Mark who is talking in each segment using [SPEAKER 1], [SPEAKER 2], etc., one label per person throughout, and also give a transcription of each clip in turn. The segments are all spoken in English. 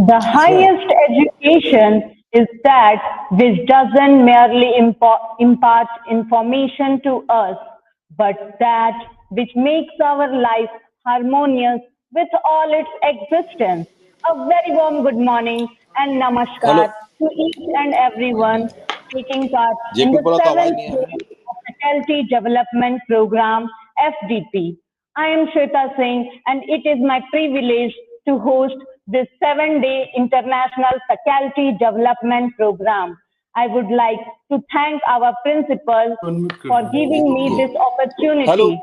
[SPEAKER 1] The highest education is that which doesn't merely impart information to us, but that which makes our life harmonious with all its existence. A very warm good morning and
[SPEAKER 2] hello
[SPEAKER 1] namaskar to each and everyone taking part in
[SPEAKER 2] JP
[SPEAKER 1] the
[SPEAKER 2] बोला तो आवाज
[SPEAKER 1] seventh
[SPEAKER 2] नहीं आ
[SPEAKER 1] day
[SPEAKER 2] रहा
[SPEAKER 1] of Faculty Development Program FDP. I am Shweta Singh and it is my privilege to host this 7-day International Faculty Development Program. I would like to thank our principal for giving me this
[SPEAKER 2] hello
[SPEAKER 1] opportunity.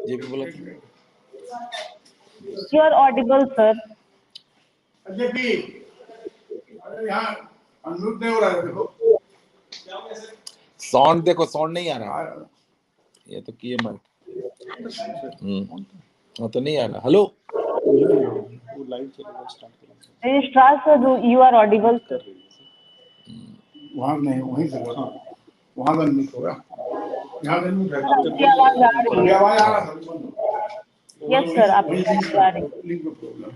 [SPEAKER 2] JP बोला तो
[SPEAKER 1] You are audible, sir.
[SPEAKER 2] Sound देखो sound नहीं आ रहा ये तो किए मत हाँ तो नहीं आ रहा hello
[SPEAKER 1] Registrar, sir, you are audible, sir.
[SPEAKER 3] वहाँ नहीं वहीं से वहाँ बंद नहीं होगा यहाँ बंद नहीं
[SPEAKER 1] Sir, आपकी आवाज आ रही है.
[SPEAKER 3] आवाज आ रहा था
[SPEAKER 1] Yes, sir, आपकी आवाज आ रही है.
[SPEAKER 3] लिंक में प्रॉब्लम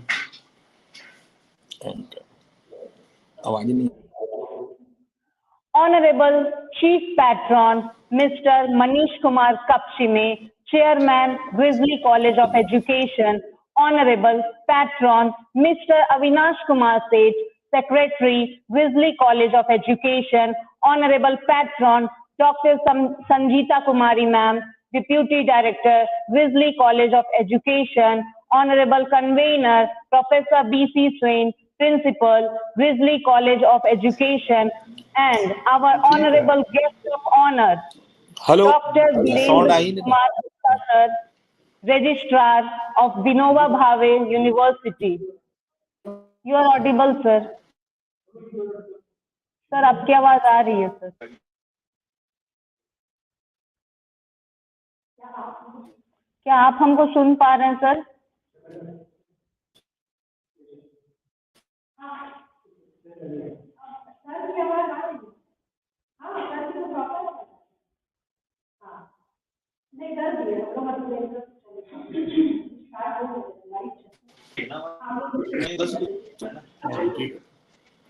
[SPEAKER 2] आवाज नहीं
[SPEAKER 1] Honorable Chief Patron, Mr. Manish Kumar Kapshime, Chairman, Grizzly College of Education, Honorable Patron, Mr. Avinash Kumar Seth, Secretary, Grizzly College of Education, Honorable Patron, Dr. Sangeeta Kumari Ma'am, Deputy Director, Grizzly College of Education, Honorable Convener, Professor B.C. Swain, Principal, Grizzly College of Education, and our Honorable Guest of Honor,
[SPEAKER 2] hello
[SPEAKER 1] Dr.
[SPEAKER 2] Sound I
[SPEAKER 1] Virendra
[SPEAKER 2] नहीं
[SPEAKER 1] Kumar Gupta, sir, Registrar of Vinoba Bhave University. You are audible, sir. Sir, आपकी आवाज आ रही है, sir. क्या आप हमको सुन पा रहे हैं, सर?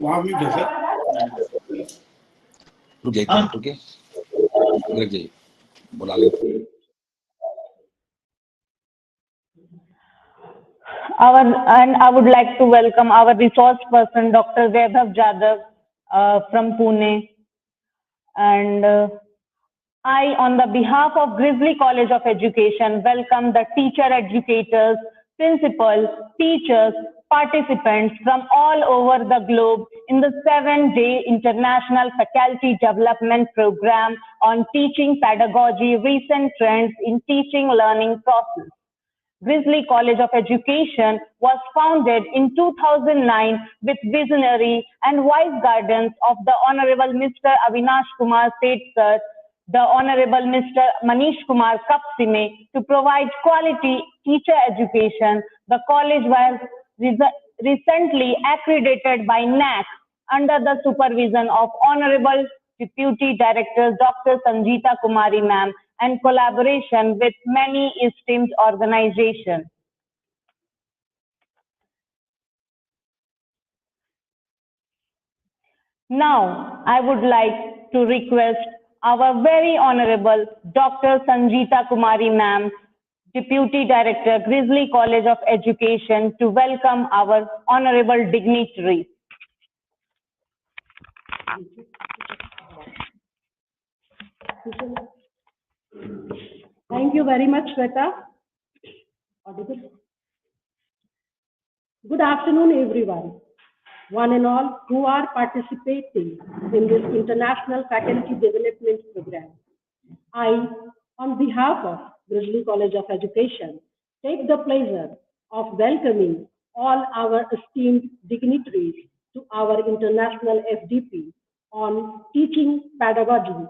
[SPEAKER 3] वहाँ भी जैसे
[SPEAKER 2] रुक जाइए बुला ले
[SPEAKER 1] And I would like to welcome our resource person, Dr. Vaibhav Jadhav from Pune. And I, on the behalf of Grizzly College of Education, welcome the teacher educators, principals, teachers, participants from all over the globe in the 7-day International Faculty Development Program on Teaching Pedagogy, Recent Trends in Teaching Learning Process. Grizzly College of Education was founded in 2009 with visionary and wise guidance of the Honorable Mr. Avinash Kumar Seth sir, the Honorable Mr. Manish Kumar Kapshime to provide quality teacher education. The college was recently accredited by NAC under the supervision of Honorable Deputy Director Dr. Sangeeta Kumari Ma'am and collaboration with many esteemed organizations. Now, I would like to request our very Honorable Dr. Sangeeta Kumari Ma'am, Deputy Director, Grizzly College of Education, to welcome our Honorable dignitaries.
[SPEAKER 4] Thank you very much, Shweta. Good afternoon, everyone, one and all who are participating in this International Faculty Development Program. I, on behalf of Grizzly College of Education, take the pleasure of welcoming all our esteemed dignitaries to our International FDP on Teaching Pedagogy,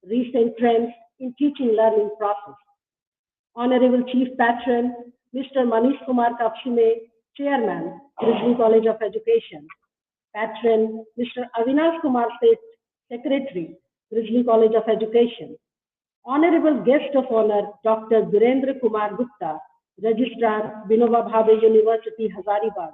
[SPEAKER 4] Recent Trends in Teaching Learning Process. Honorable Chief Patron, Mr. Manish Kumar Kapshime, Chairman, Grizzly College of Education. Patron, Mr. Avinash Kumar Seth, Secretary, Grizzly College of Education. Honorable Guest of Honor, Dr. Virendra Kumar Gupta, Registrar, Vinoba Bhave University, Hazaribagh.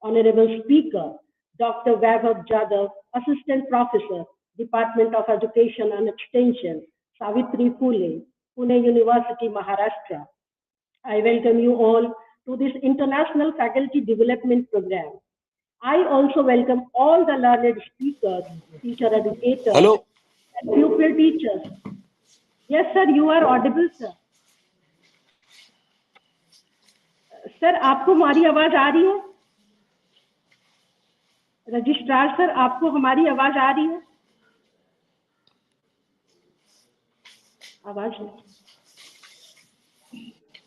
[SPEAKER 4] Honorable Speaker, Dr. Vaibhav Jadhav, Assistant Professor, Department of Education and Extension, Savitri Phule, Pune University, Maharashtra. I welcome you all to this International Faculty Development Program. I also welcome all the learned speakers, teacher educators,
[SPEAKER 2] hello
[SPEAKER 4] and pupil teachers. Yes, sir, you are audible, sir. Sir आपको हमारी आवाज आ रही है? Registrar sir आपको हमारी आवाज आ रही है? आवाज नहीं.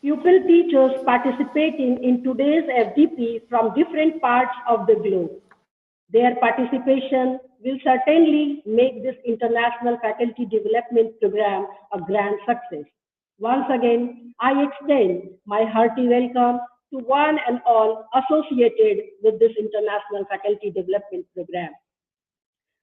[SPEAKER 4] Pupil teachers participating in today's FDP from different parts of the globe. Their participation will certainly make this International Faculty Development Program a grand success. Once again, I extend my hearty welcome to one and all associated with this International Faculty Development Program.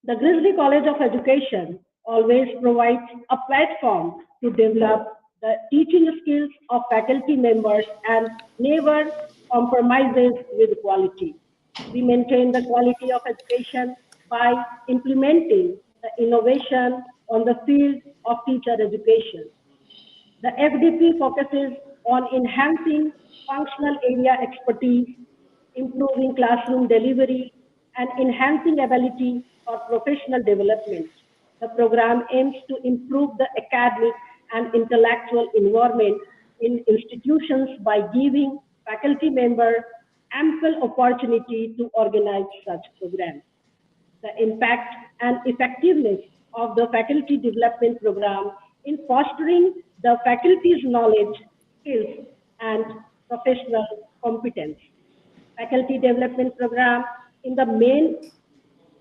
[SPEAKER 4] The Grizzly College of Education always provides a platform to develop the teaching skills of faculty members and never compromises with quality. We maintain the quality of education by implementing the innovation on the field of teacher education. The FDP focuses on enhancing functional area expertise, improving classroom delivery, and enhancing ability for professional development. The program aims to improve the academic and intellectual environment in institutions by giving faculty members ample opportunity to organize such programs. The impact and effectiveness of the faculty development program in fostering the faculty's knowledge, skills, and professional competence. Faculty development program in the main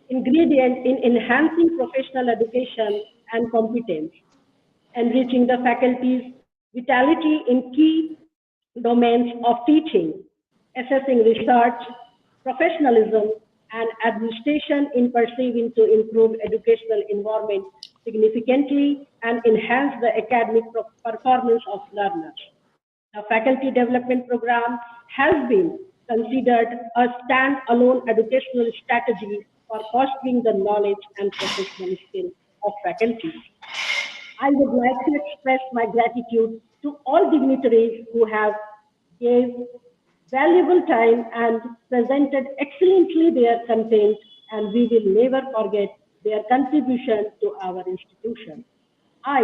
[SPEAKER 4] ingredient in enhancing professional education and competence, enriching the faculty's vitality in key domains of teaching, assessing research, professionalism, and administration in perceiving to improve educational environment significantly and enhance the academic performance of learners. The faculty development program has been considered a stand-alone educational strategy for fostering the knowledge and professional skills of faculty. I would like to express my gratitude to all dignitaries who have gave valuable time and presented excellently their content, and we will never forget their contribution to our institution. I,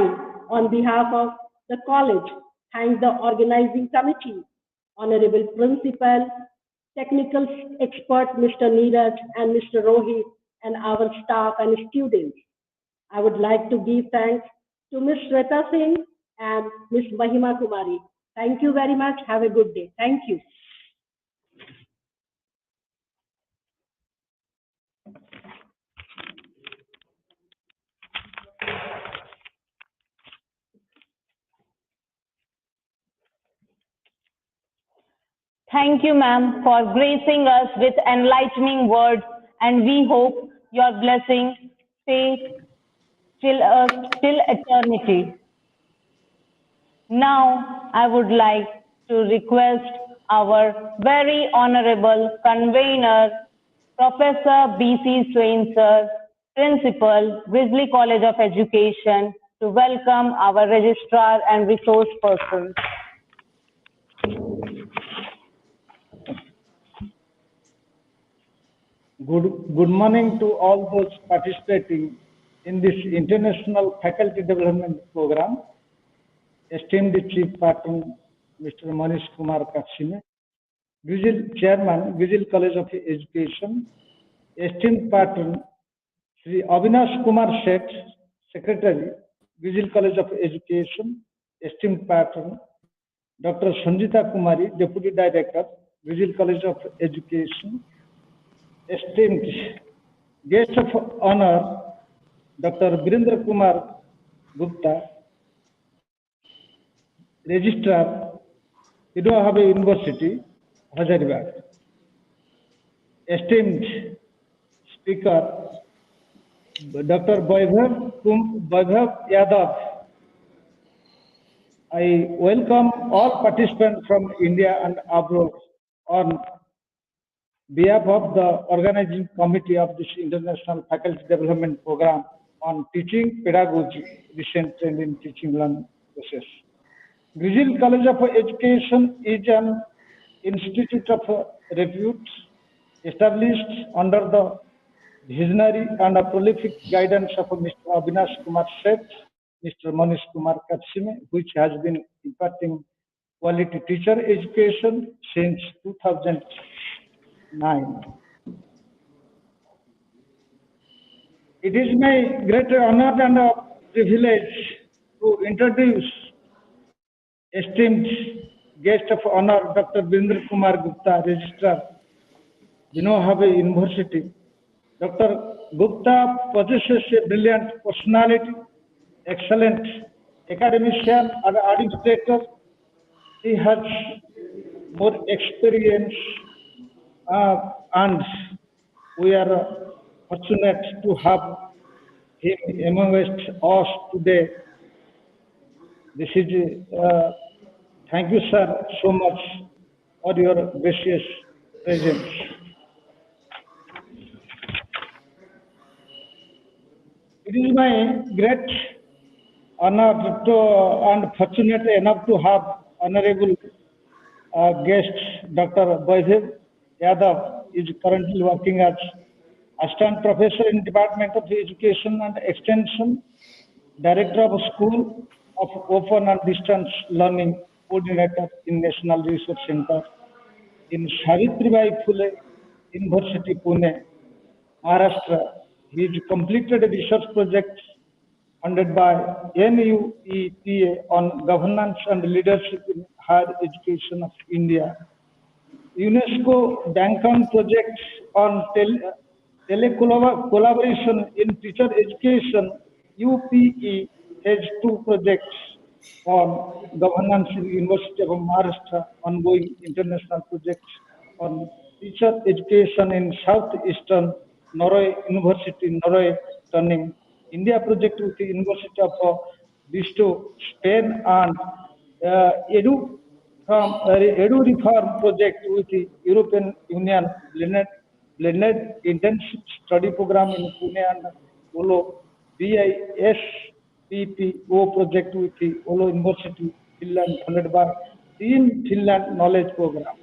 [SPEAKER 4] on behalf of the college, thank the organizing committee, Honorable Principal, technical expert Mr. Neeraj and Mr. Rohit, and our staff and students. I would like to give thanks to Ms. Shweta Singh and Ms. Mahima Kumari. Thank you very much. Have a good day. Thank you.
[SPEAKER 1] Thank you, ma'am, for gracing us with enlightening words, and we hope your blessing stays till eternity. Now, I would like to request our very honorable convener, Professor B.C. Swain, sir, Principal, Grizzly College of Education, to welcome our registrar and resource persons.
[SPEAKER 5] Good morning to all those participating in this International Faculty Development Program. Esteemed Chief Patron, Mr. Manish Kumar Kaksine, Chairman, Grizzly College of Education, esteemed Patron, Sri Avinash Kumar Sheth, Secretary, Grizzly College of Education, esteemed Patron, Dr. Sanjita Kumari, Deputy Director, Grizzly College of Education, esteemed guest of honor, Dr. Virendra Kumar Gupta, Registrar, Pedagogy University, Hazaribagh. Esteemed Speaker, Dr. Vaibhav Yadav, I welcome all participants from India and abroad on behalf of the organizing committee of this International Faculty Development Program on Teaching Pedagogy, Recent Trend in Teaching Learning Process. Grizzly College of Education is an institute of repute established under the visionary and prolific guidance of Mr. Avinash Kumar Seth, Mr. Manish Kumar Katsime, which has been imparting quality teacher education since 2009. It is my great honor and privilege to introduce esteemed guest of honor, Dr. Bindra Kumar Gupta, Registrar, Vinohave University. Dr. Gupta possesses a brilliant personality, excellent academician and administrator. He has more experience and we are fortunate to have him amongst us today. This is, thank you, sir, so much for your gracious presence. It is my great honor to and fortunate enough to have honorable guest Dr. Vaibhav Yadav is currently working as assistant professor in Department of Education and Extension, director of School of Open and Distance Learning, coordinator in National Research Center in Savitribai Phule University, Pune, Maharashtra. He completed a research project funded by NUETA on governance and leadership in higher education of India. UNESCO Dankan project on collaboration in teacher education, UPE has two projects on governance in University of Maharashtra, ongoing international projects on teacher education in Southeastern Norway University, Norway, turning India project with the University of Bristol, Spain, and Edu Reform project with the European Union blended intensive study program in Pune and Olo BISPPO project with the Olo University, Finland, funded by Team Finland Knowledge Program.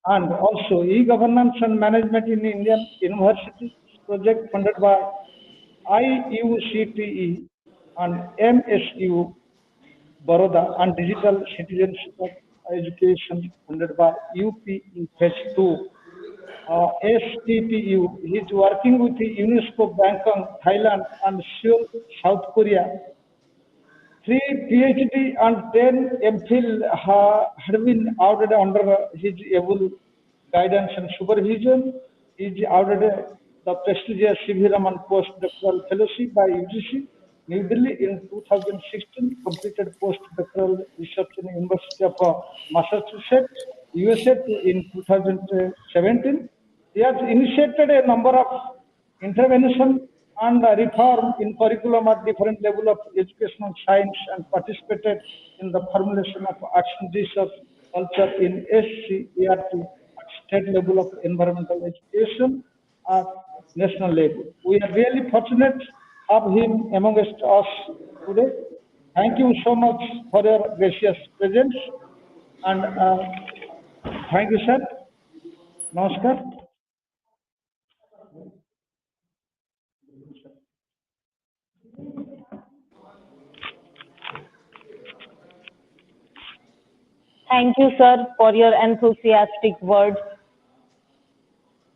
[SPEAKER 5] And also e-governance and management in Indian universities project funded by IUCTE and MSU Baroda, and digital citizenship of education funded by UPE Phase 2. STPU is working with the UNESCO Bangkok, Thailand, and Seoul, South Korea. 3 PhD and 10 MPhil had been awarded under his able guidance and supervision. He is awarded the prestigious C.V. Raman postdoctoral fellowship by UGC, New Delhi in 2016, completed postdoctoral research in the University of Massachusetts, USA in 2017. He has initiated a number of intervention and reform in curriculum at different level of educational science and participated in the formulation of action research culture in SCERT at state level of environmental education at national level. We are really fortunate to have him amongst us today. Thank you so much for your gracious presence and thank you, sir. Namaskar.
[SPEAKER 1] Thank you, sir, for your enthusiastic words.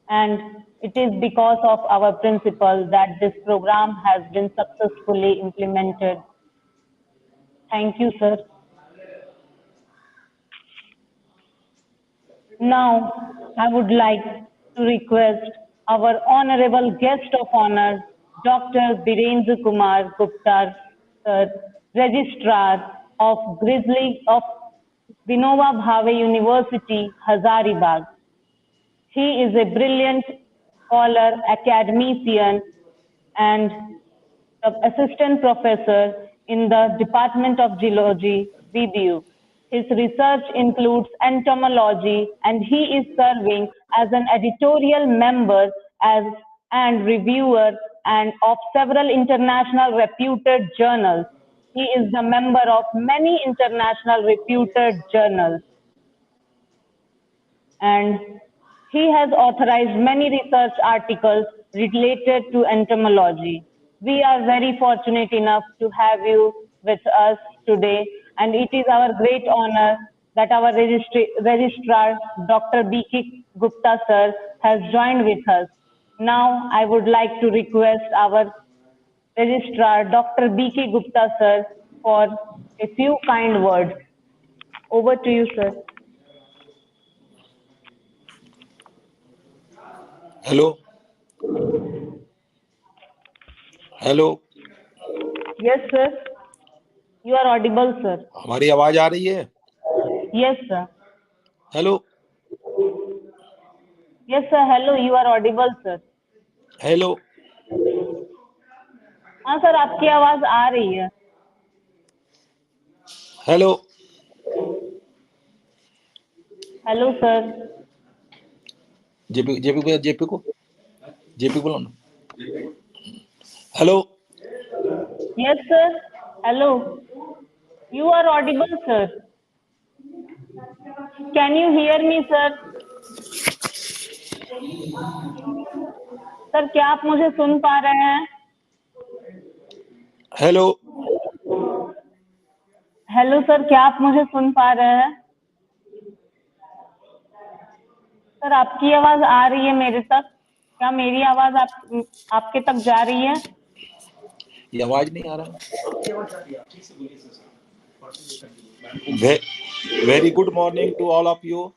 [SPEAKER 1] And it is because of our principle that this program has been successfully implemented. Thank you, sir. Now, I would like to request our honorable guest of honor, Dr. Birendra Kumar Gupta, sir, Registrar of Grizzly of Vinoba Bhave University, Hazaribagh. He is a brilliant scholar, academician, and assistant professor in the Department of Geology with you. His research includes entomology, and he is serving as an editorial member as and reviewer and of several international reputed journals. He is the member of many international reputed journals, and he has authorized many research articles related to entomology. We are very fortunate enough to have you with us today, and it is our great honor that our registrar, Dr. B.K. Gupta sir, has joined with us. Now, I would like to request our registrar, Dr. B.K. Gupta sir, for a few kind words. Over to you, sir.
[SPEAKER 2] Hello hello
[SPEAKER 1] Yes, sir. You are audible, sir.
[SPEAKER 2] हमारी आवाज आ रही है?
[SPEAKER 1] Yes, sir.
[SPEAKER 2] Hello
[SPEAKER 1] Yes, sir. Hello, you are audible, sir.
[SPEAKER 2] Hello
[SPEAKER 1] हाँ sir, आपकी आवाज आ रही है.
[SPEAKER 2] Hello
[SPEAKER 1] Hello, sir.
[SPEAKER 2] JP JP JP को बोलो ना. Hello
[SPEAKER 1] Yes, sir. Hello. You are audible, sir. Can you hear me, sir? Sir, क्या आप मुझे सुन पा रहे हैं?
[SPEAKER 2] हेलो
[SPEAKER 1] हेलो सर, क्या आप मुझे सुन पा रहे हैं? सर, आपकी आवाज आ रही है मेरे तक. क्या मेरी आवाज आपके तक जा रही है?
[SPEAKER 2] ये आवाज नहीं आ रहा. Very good morning to all of you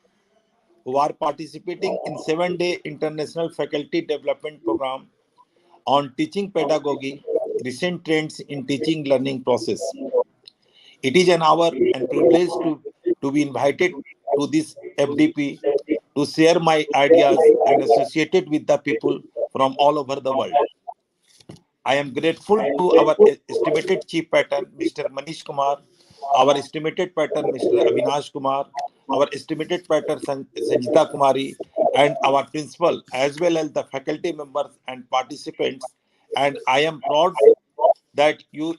[SPEAKER 2] who are participating in 7-day International Faculty Development Program on Teaching Pedagogy, Recent Trends in Teaching Learning Process. It is an honor and privilege to be invited to this FDP to share my ideas and associated with the people from all over the world. I am grateful to our estimated chief pattern, Mr. Manish Kumar, our estimated pattern, Mr. Avinash Kumar, our estimated pattern, Sanjita Kumari, and our principal, as well as the faculty members and participants. And I am proud that your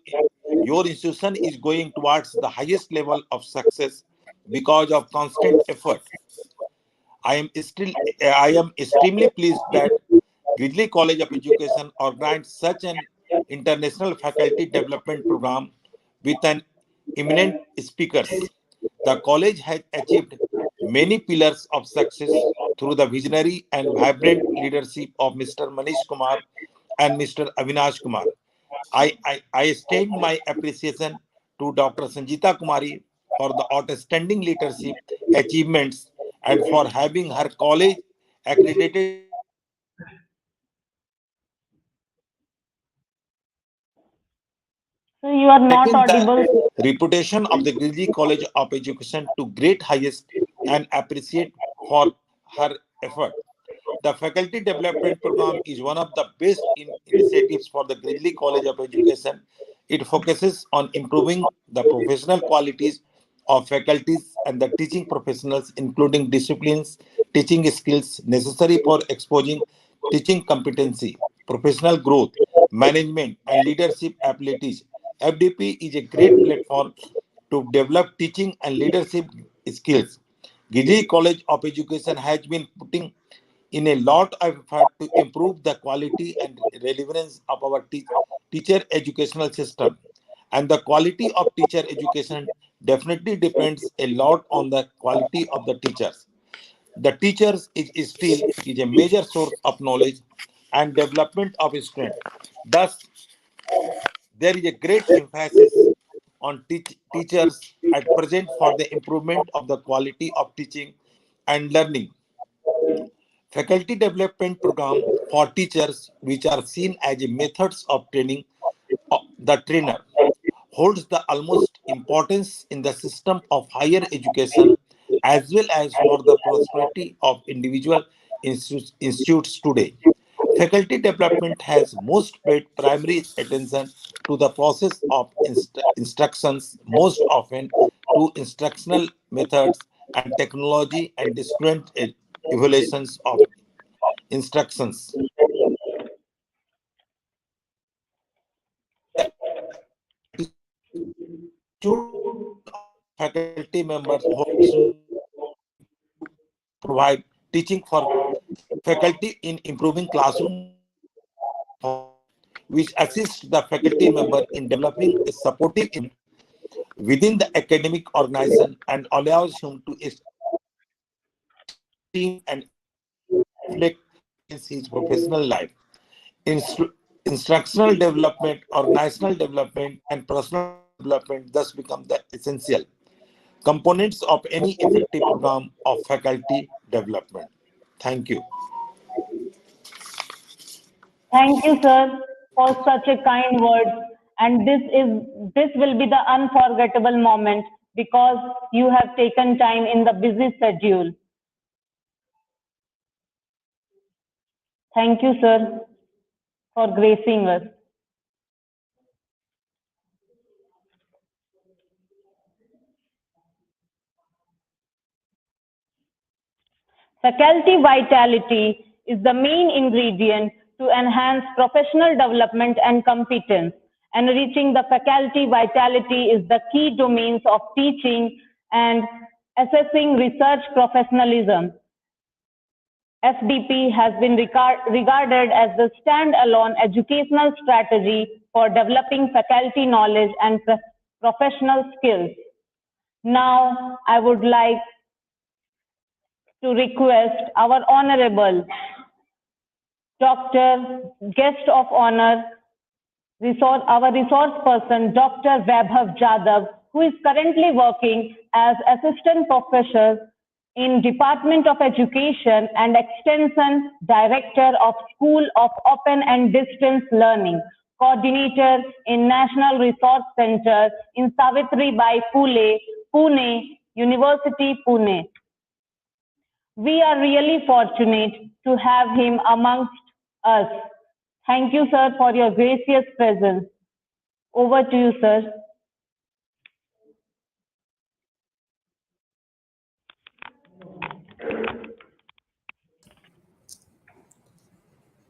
[SPEAKER 2] institution is going towards the highest level of success because of constant effort. I am extremely pleased that Gridley College of Education organized such an international faculty development program with an eminent speakers. The college has achieved many pillars of success through the visionary and vibrant leadership of Mr. Manish Kumar and Mr. Avinash Kumar. I extend my appreciation to Dr. Sanjita Kumari for the outstanding leadership achievements and for having her college accredited
[SPEAKER 1] So you are not
[SPEAKER 2] taking
[SPEAKER 1] audible, sir.
[SPEAKER 2] the reputation of the Gilji College of Education to great highest and appreciate for her effort. The faculty development program is one of the best initiatives for the Gridley College of Education. It focuses on improving the professional qualities of faculties and the teaching professionals, including disciplines, teaching skills necessary for exposing teaching competency, professional growth, management, and leadership abilities. FDP is a great platform to develop teaching and leadership skills. Giddy College of Education has been putting in a lot of effort to improve the quality and relevance of our teacher educational system. And the quality of teacher education definitely depends a lot on the quality of the teachers. The teachers is still is a major source of knowledge and development of students. Thus, there is a great emphasis on teachers at present for the improvement of the quality of teaching and learning. Faculty development program for teachers, which are seen as a methods of training the trainer, holds the utmost importance in the system of higher education as well as for the prosperity of individual institutes today. Faculty development has most paid primary attention to the process of instructions, most often to instructional methods and technology and different evaluations of instructions. Attitude of faculty members holds to provide teaching for faculty in improving classroom which assists the faculty member in developing a supportive environment within the academic organization and allows him to esteem and reflect his professional life. Instructional development, organizational development, and personal development thus become the essential components of any effective program of faculty development. Thank you.
[SPEAKER 1] Thank you, sir, for such a kind word. And this will be the unforgettable moment because you have taken time in the busy schedule. Thank you, sir, for gracing us. Faculty vitality is the main ingredient to enhance professional development and competence. Enriching the faculty vitality is the key domains of teaching and assessing research professionalism. FDP has been regarded as the standalone educational strategy for developing faculty knowledge and professional skills. Now, I would like to request our Honorable Dr. Guest of Honor, our resource person, Dr. Vaibhav Jadhav, who is currently working as Assistant Professor in Department of Education and Extension Director of School of Open and Distance Learning, Coordinator in National Resource Center in Savitribai Phule, Pune, University, Pune. We are really fortunate to have him amongst us. Thank you, sir, for your gracious presence. Over to you, sir.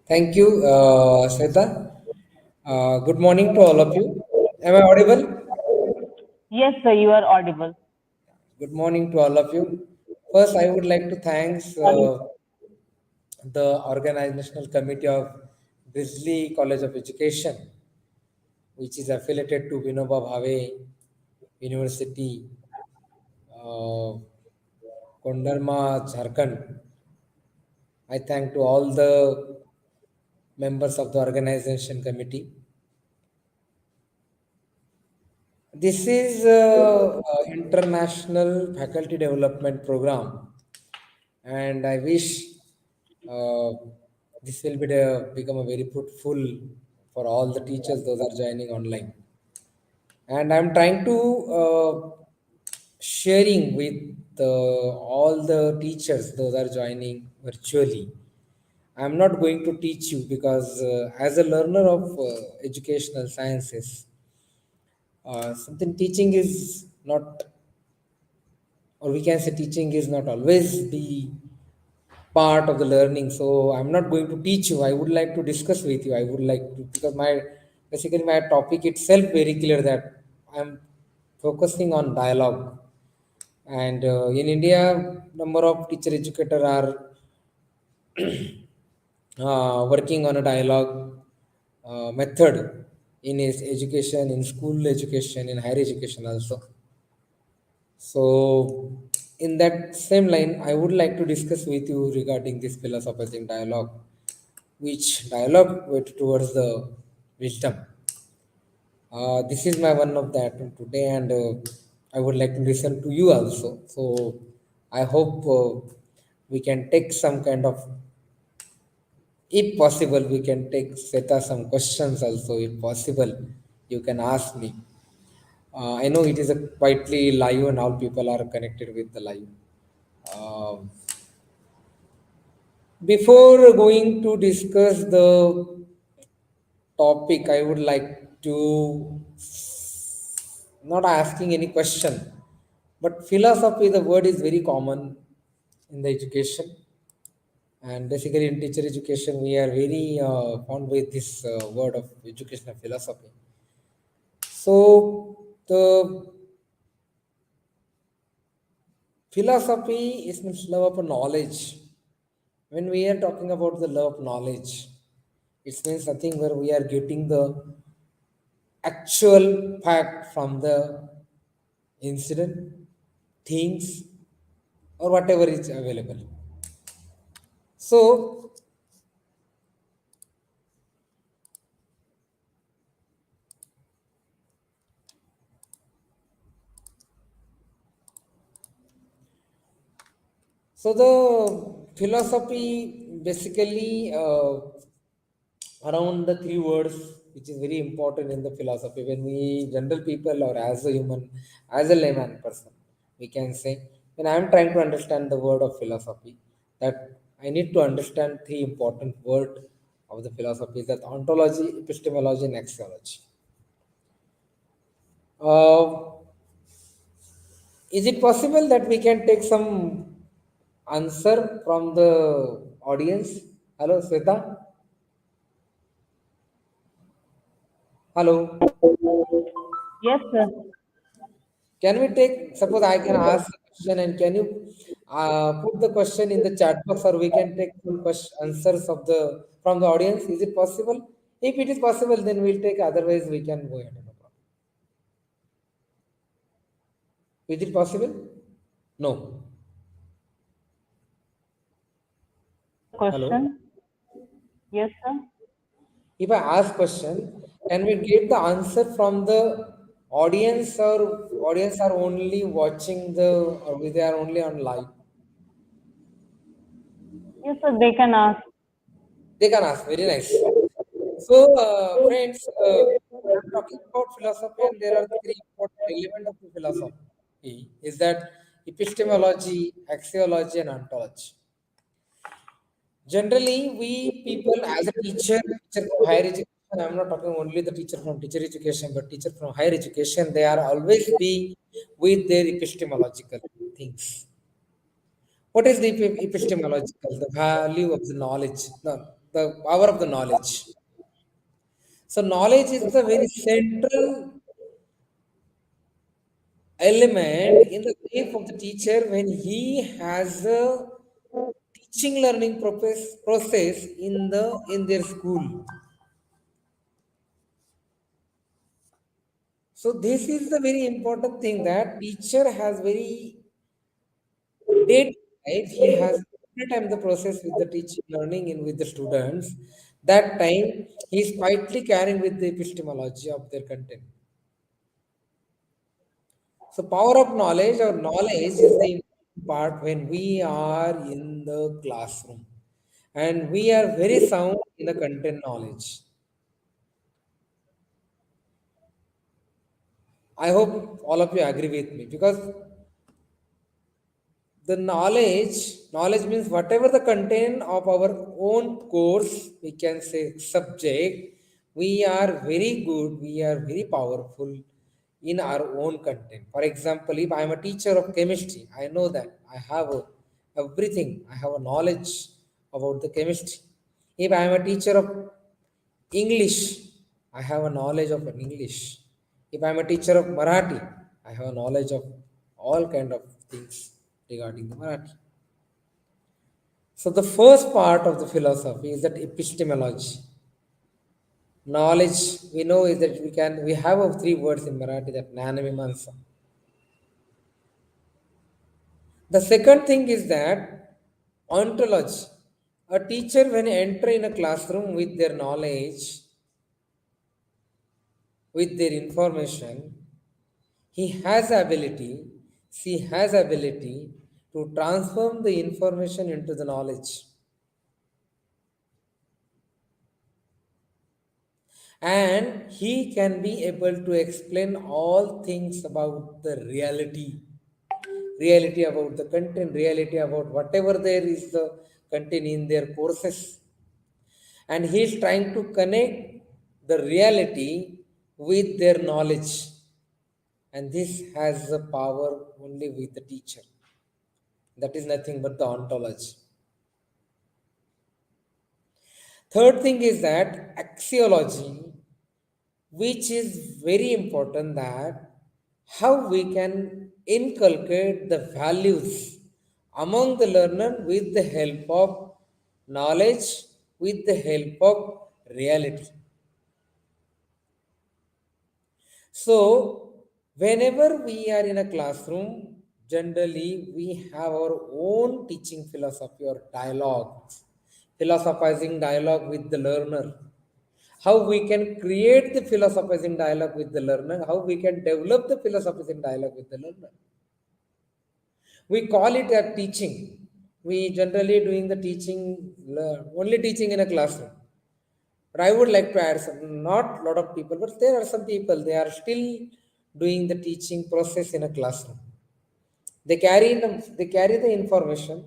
[SPEAKER 6] Thank you, Sweta. Good morning to all of you. Am I audible?
[SPEAKER 1] Yes, sir, you are audible.
[SPEAKER 6] Good morning to all of you. First, I would like to thank the organizational committee of Grizzly College of Education, which is affiliated to Vinoba Bhave University, uh, Kondarma, Jharkhand. I thank to all the members of the organization committee. This is international faculty development program, and I wish uh, this will become a very fruitful for all the teachers those are joining online. And I'm trying to sharing with all the teachers those are joining virtually. I'm not going to teach you because as a learner of educational sciences, something teaching is not, or we can say teaching is not always the part of the learning. So I'm not going to teach you. I would like to discuss with you. I would like to, because basically my topic itself very clear that I'm focusing on dialogue. And in India, number of teacher educator are working on a dialogue method in his education, in school education, in higher education also. So, in that same line, I would like to discuss with you regarding this philosophizing dialogue, which dialogue with towards the wisdom. This is my one of that today, and I would like to listen to you also. So, I hope we can take some kind of, if possible, we can take set us some questions also. If possible, you can ask me. I know it is a quietly live and all people are connected with the live. Um, Before going to discuss the topic, I would like to not asking any question, But philosophy, the word is very common in the education, and basically in teacher education, we are very fond with this word of educational philosophy. So the philosophy is means love of knowledge. When we are talking about the love of knowledge, it means something where we are getting the actual fact from the incident, things, or whatever is available. So, so the philosophy basically around the three words, which is very important in the philosophy. When we general people or as a human, as a layman person, we can say when I am trying to understand the word of philosophy, that I need to understand three important word of the philosophy: that ontology, epistemology, and axiology. Uh, is it possible that we can take some answer from the audience? Hello, Sweta. Hello.
[SPEAKER 1] Yes, sir.
[SPEAKER 6] Can we take, suppose I can ask a question and can you put the question in the chat box, or we can take some answers of the from the audience? Is it possible? If it is possible, then we'll take. Otherwise, we can go ahead. No problem. Is it possible? No. Hello.
[SPEAKER 1] Question. Yes, sir.
[SPEAKER 6] If I ask question, can we get the answer from the audience, or audience are only watching the, or they are only on live?
[SPEAKER 1] Yes, sir. They can ask.
[SPEAKER 6] They can ask. Very nice. So, friends, I'm talking about philosophy, and there are three important elements of the philosophy. Is that epistemology, axiology, and ontology. Generally, we people as a teacher from higher education, I'm not talking only the teacher from teacher education, but teacher from higher education, they are always be with their epistemological things. What is the epistemological? The value of the knowledge, the power of the knowledge. So knowledge is the very central element in the life of the teacher when he has a teaching learning process in their school. So this is the very important thing, that teacher has very day to life, he has every time the process with the teaching learning in with the students. That time he is quietly carrying with the epistemology of their content. So power of knowledge or knowledge is the important part when we are in the classroom and we are very sound in the content knowledge. I hope all of you agree with me, because the knowledge means whatever the content of our own course, we can say subject, we are very good, we are very powerful in our own content. For example, if I am a teacher of chemistry, I know that I have everything, I have a knowledge about the chemistry. If I am a teacher of English, I have a knowledge of English. If I am a teacher of Marathi, I have a knowledge of all kind of things regarding the Marathi. So the first part of the philosophy is that epistemology. Knowledge, we know is that we have of three words in Marathi, that Jnana. The second thing is that ontology. A teacher when enter in a classroom with their knowledge, with their information, he has ability, she has ability to transform the information into the knowledge. And he can be able to explain all things about the reality about the content, reality about whatever there is the content in their courses. And he is trying to connect the reality with their knowledge, and this has the power only with the teacher. That is nothing but the ontology. Third thing is that axiology, which is very important, that how we can inculcate the values among the learner with the help of knowledge, with the help of reality. So, whenever we are in a classroom, generally we have our own teaching philosophy or dialogue, philosophizing dialogue with the learner. How we can create the philosophizing dialogue with the learner, how we can develop the philosophizing dialogue with the learner. We call it a teaching. We generally doing the teaching, only teaching in a classroom. But I would like to add some, not a lot of people, but there are some people, they are still doing the teaching process in a classroom. They carry the information.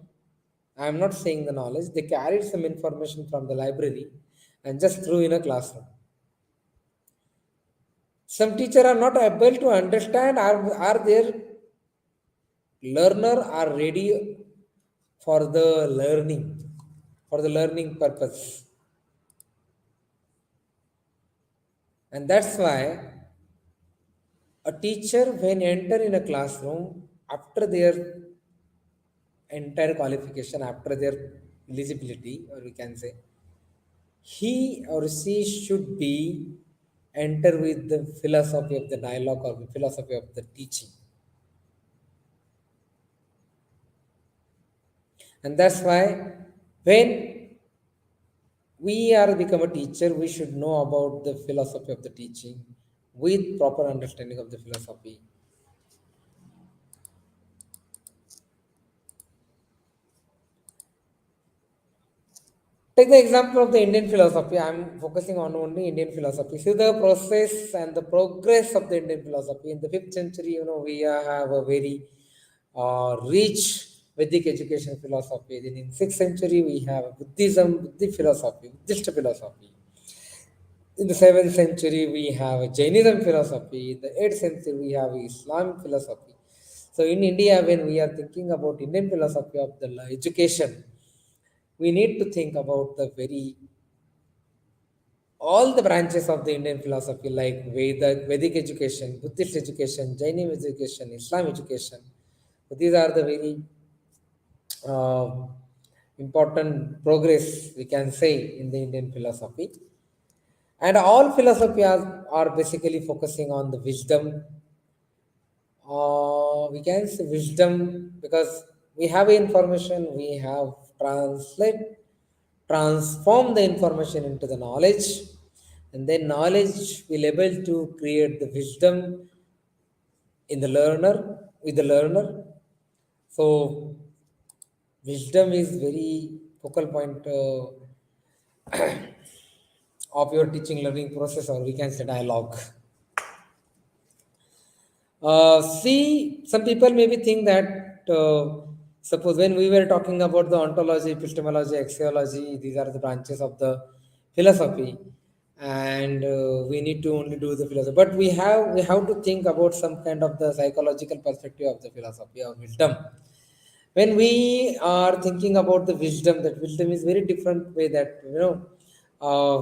[SPEAKER 6] I am not saying the knowledge. They carried some information from the library and just threw in a classroom. Some teachers are not able to understand, are their learner are ready for the learning purpose. And that's why a teacher, when enter in a classroom, after their entire qualification, after their eligibility, or we can say, he or she should be enter with the philosophy of the dialogue or the philosophy of the teaching. And that's why when we are become a teacher, we should know about the philosophy of the teaching with proper understanding of the philosophy. Take the example of the Indian philosophy. I'm focusing on only Indian philosophy. See the process and the progress of the Indian philosophy. In the 5th century, we have a very rich Vedic education philosophy. Then in 6th century, we have Buddhism, Buddhist philosophy, Buddhist philosophy. In the 7th century, we have Jainism philosophy. In the 8th century, we have Islam philosophy. So in India, when we are thinking about Indian philosophy of the education, we need to think about the very all the branches of the Indian philosophy like Vedic education, Buddhist education, Jainism education, Islam education. So these are the very uh, important progress we can say in the Indian philosophy. And all philosophy are basically focusing on the wisdom. We can say wisdom because we have information, we have transform the information into the knowledge, and then knowledge will able to create the wisdom in the learner with the learner. So wisdom is very focal point of your teaching learning process, or we can say dialogue. See, some people maybe think that suppose when we were talking about the ontology, epistemology, axiology, these are the branches of the philosophy, and we need to only do the philosophy. But we have to think about some kind of the psychological perspective of the philosophy of wisdom. When we are thinking about the wisdom, that wisdom is very different way that uh,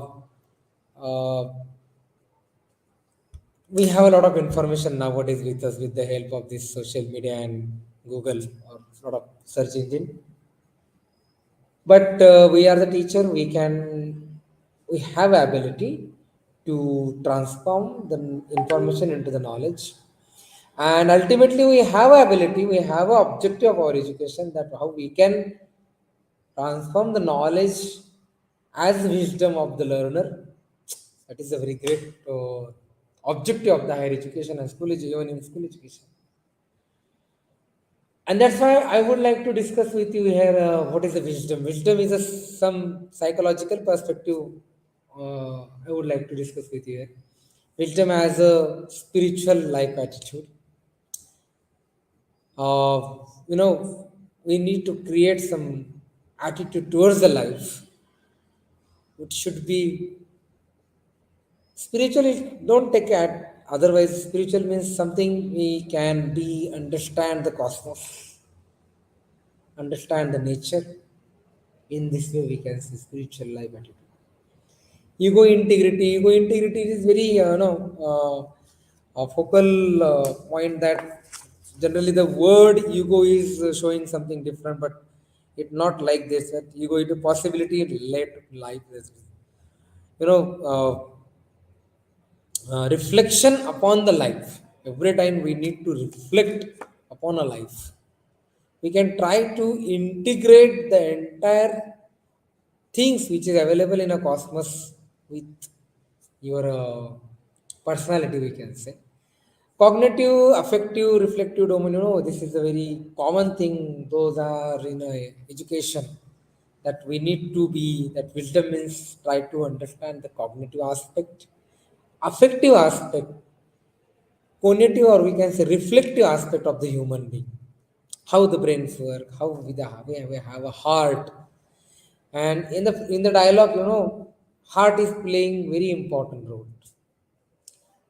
[SPEAKER 6] uh, we have a lot of information nowadays with us with the help of this social media and Google or sort of search engine. But we are the teacher. We have ability to transform the information into the knowledge, and ultimately we have ability. We have an objective of our education that how we can transform the knowledge as wisdom of the learner. That is a very great objective of the higher education and school education, even in school education. And that's why I would like to discuss with you here what is the wisdom. Wisdom is some psychological perspective. I would like to discuss with you here. Wisdom as a spiritual life attitude. We need to create some attitude towards the life. It should be spiritually. Don't take it. Otherwise, spiritual means something we can be, understand the cosmos, understand the nature. In this way, we can see spiritual life attitude. Ego integrity is very a focal point that generally the word ego is showing something different, but it not like this. That ego is a possibility relate to life. You know, reflection upon the life. Every time we need to reflect upon a life, we can try to integrate the entire things which is available in a cosmos with your personality, we can say. Cognitive, affective, reflective domain, this is a very common thing. Those are in education that we need to be, that wisdom means try to understand the cognitive aspect, affective aspect, cognitive, or we can say reflective aspect of the human being. How the brains work, how we have a heart. And in the dialogue, heart is playing very important role.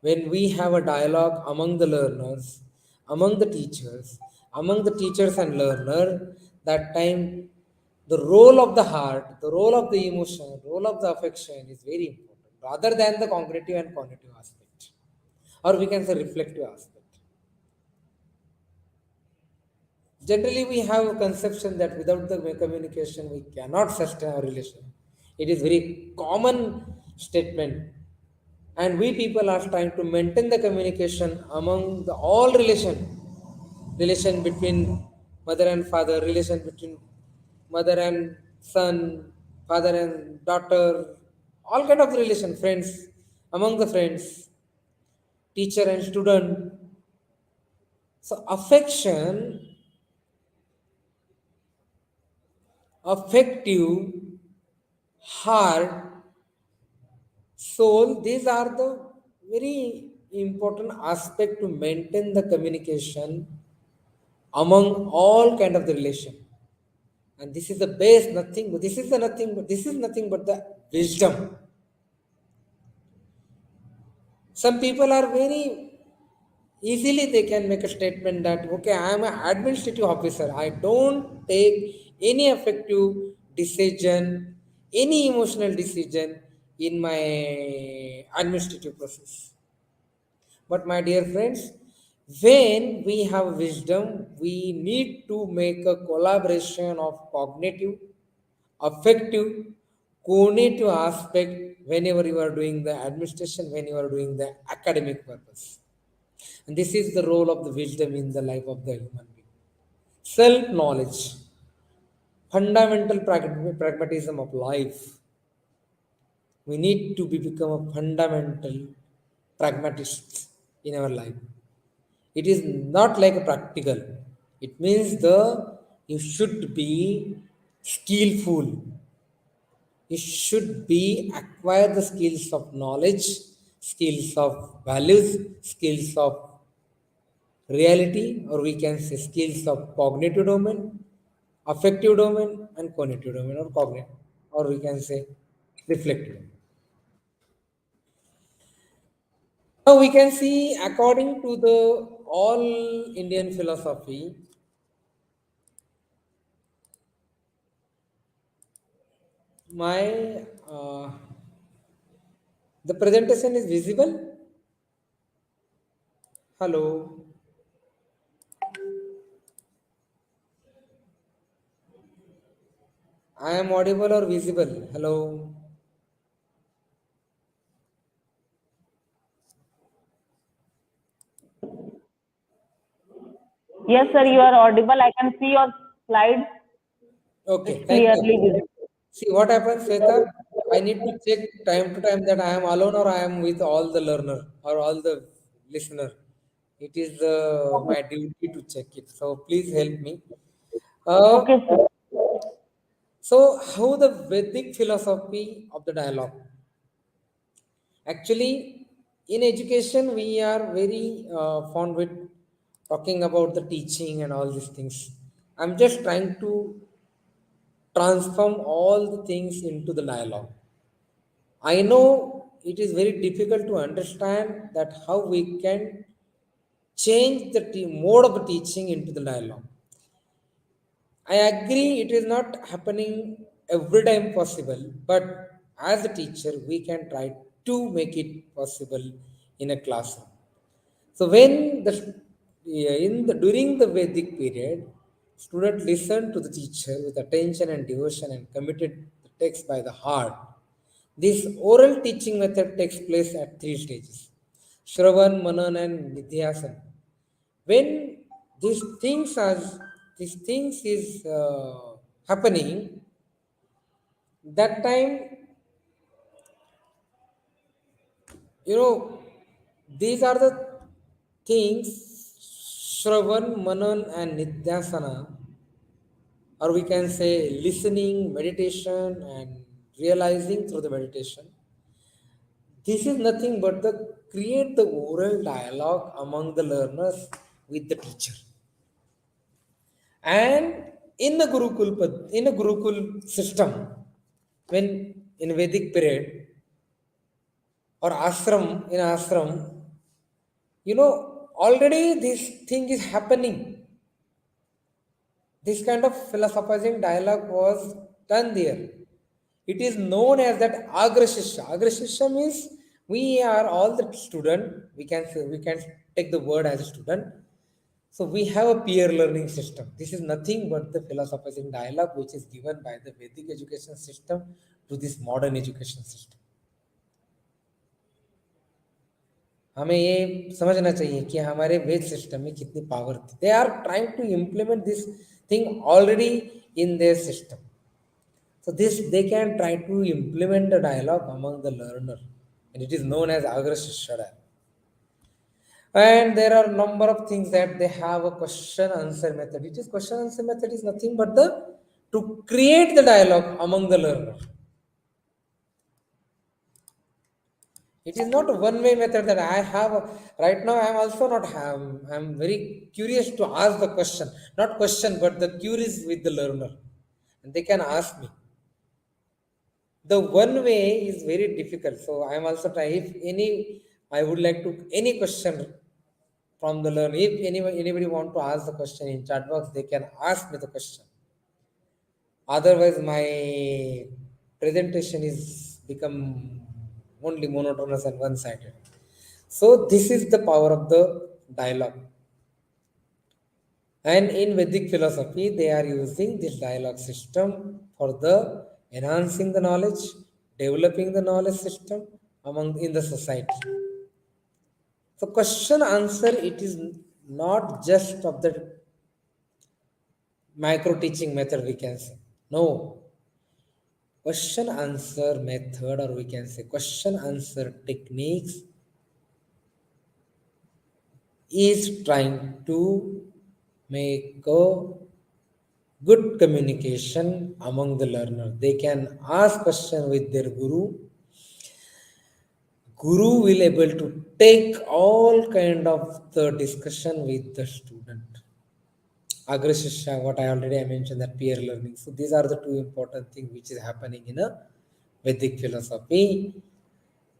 [SPEAKER 6] When we have a dialogue among the learners, among the teachers and learner, that time the role of the heart, the role of the emotion, role of the affection is very important, rather than the cognitive and cognitive aspect, or we can say reflective aspect. Generally, we have a conception that without the communication, we cannot sustain our relation. It is very common statement, and we people are trying to maintain the communication among the all relation between mother and father, relation between mother and son, father and daughter, all kind of relation, friends, among the friends, teacher and student. So affective, heart, soul, these are the very important aspect to maintain the communication among all kind of the relation. And this is the base, nothing but this is nothing but the wisdom. Some people are very easily they can make a statement that okay, I am an administrative officer, I don't take any effective decision, any emotional decision in my administrative process. But my dear friends, when we have wisdom, we need to make a collaboration of cognitive, affective, cognitive aspect whenever you are doing the administration, when you are doing the academic purpose. And this is the role of the wisdom in the life of the human being. Self knowledge, fundamental pragmatism of life. We need to become a fundamental pragmatist in our life. It is not like a practical. It means you should be skillful. You should be acquire the skills of knowledge, skills of values, skills of reality, or we can say skills of cognitive domain, affective domain, and cognitive domain, or cognitive, or we can say reflective. Now we can see, according to the all Indian philosophy, my the presentation is visible. Hello, I am audible or visible? Hello.
[SPEAKER 1] Yes, sir, you are audible. I can see your slides.
[SPEAKER 6] Okay,
[SPEAKER 1] It's
[SPEAKER 6] thank you.
[SPEAKER 1] clearly visible.
[SPEAKER 6] See what happens, Sweta? I need to check time to time that I am alone or I am with all the learner or all the listener. It is my duty to check it. So please help me. Uh,
[SPEAKER 1] Okay, sir.
[SPEAKER 6] so how the Vedic philosophy of the dialogue? Actually, in education, we are very fond with talking about the teaching and all these things. I'm just trying to transform all the things into the dialogue. I know it is very difficult to understand that how we can change the mode of teaching into the dialogue. I agree it is not happening every time possible, but as a teacher, we can try to make it possible in a classroom. So when during the Vedic period, students listened to the teacher with attention and devotion and committed the text by the heart. This oral teaching method takes place at three stages: Shravan, Manan, and Nidhyasan. When these things is happening, that time, you know, these are the things: Shravan, Manan, and Nidhyasana, or we can say listening, meditation, and realizing through the meditation. This is nothing but the create the oral dialogue among the learners with the teacher. And in the in a Gurukul system, when in Vedic period or ashram, already this thing is happening. This kind of philosophizing dialogue was done there. It is known as that agrashishya. Agrashishya means we are all the student. We can take the word as a student. So we have a peer learning system. This is nothing but the philosophizing dialogue which is given by the Vedic education system to this modern education system. हमें ये समझना चाहिए कि हमारे वेद system में कितनी power थी. They are trying to implement this thing already in their system. So this they can try to implement the dialogue among the learner, and it is known as agrashishya. And there are number of things that they have a question answer method. It is question answer method is nothing but the to create the dialogue among the learner. It is not a one-way method that I have. Right now, I am also not have. I am very curious to ask the question, not question, but the curious with the learner, and they can ask me. The one way is very difficult, so I am also trying. If any, I would like to any question from the learner. If anybody want to ask the question in chat box, they can ask me the question. Otherwise, my presentation is become only monotonous and one-sided. So this is the power of the dialogue. And in Vedic philosophy, they are using this dialogue system for the enhancing the knowledge, developing the knowledge system among in the society. So question answer, it is not just of the micro teaching method, we can say. No. Question answer method, or we can say question answer techniques, is trying to make a good communication among the learner. They can ask question with their guru. Guru will able to take all kind of the discussion with the student. Agrashishya, what I already mentioned, that peer learning. So these are the two important things which is happening in a Vedic philosophy.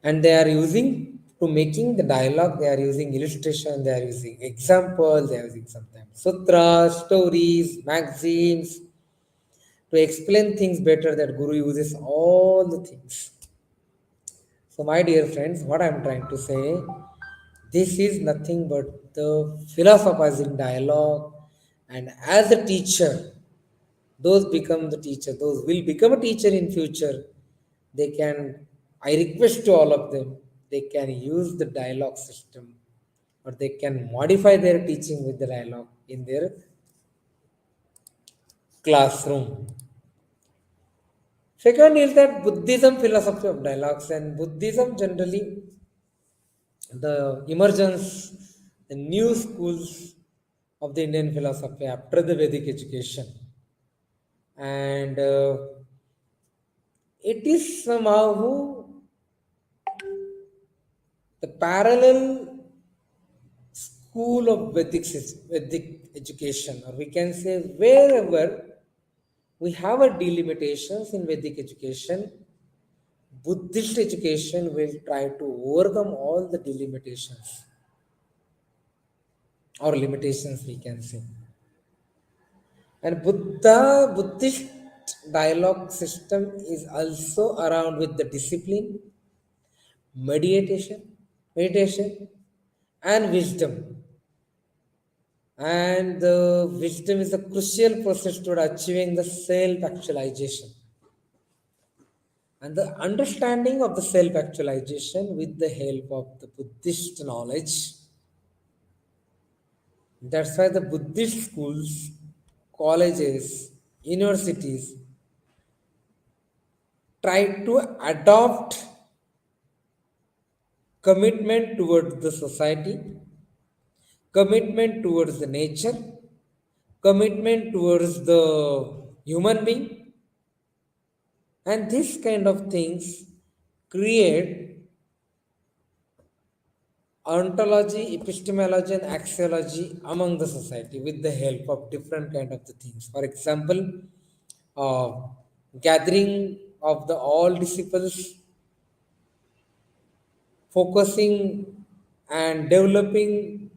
[SPEAKER 6] And they are using to making the dialogue, they are using illustration, they are using examples, they are using sometimes sutras, stories, maxims to explain things better. That Guru uses all the things. So my dear friends, what I am trying to say, this is nothing but the philosophizing dialogue. And as a teacher, those become the teacher, those will become a teacher in future. They can, I request to all of them, they can use the dialogue system, or they can modify their teaching with the dialogue in their classroom. Second is that Buddhism philosophy of dialogues, and Buddhism generally, the emergence, the new schools of the Indian philosophy after the Vedic education. And it is somehow the parallel school of Vedic education, or we can say wherever we have a delimitations in Vedic education, Buddhist education will try to overcome all the delimitations or limitations, we can say. And Buddhist dialogue system is also around with the discipline, meditation, meditation, and wisdom. And the wisdom is a crucial process toward achieving the self-actualization. And the understanding of the self-actualization with the help of the Buddhist knowledge. That's why the Buddhist schools, colleges, universities try to adopt commitment towards the society, commitment towards the nature, commitment towards the human being, and this kind of things create ontology, epistemology, and axiology among the society with the help of different kind of the things. For example, uh, gathering of the all disciples, focusing and developing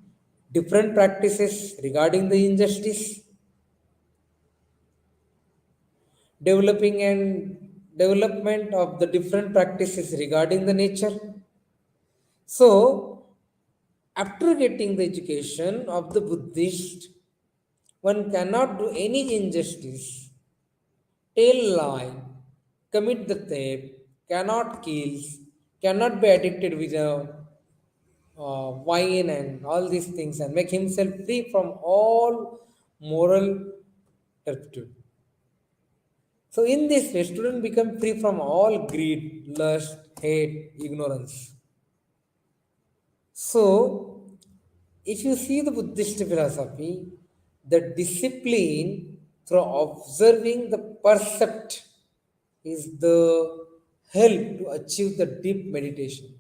[SPEAKER 6] different practices regarding the injustice, developing and development of the different practices regarding the nature. So, after getting the education of the Buddhist, one cannot do any injustice, tell lie, commit the theft, cannot kill, cannot be addicted with wine and all these things, and make himself free from all moral turpitude. So, in this way, student become free from all greed, lust, hate, ignorance. So, if you see the Buddhist philosophy, the discipline through observing the percept is the help to achieve the deep meditation.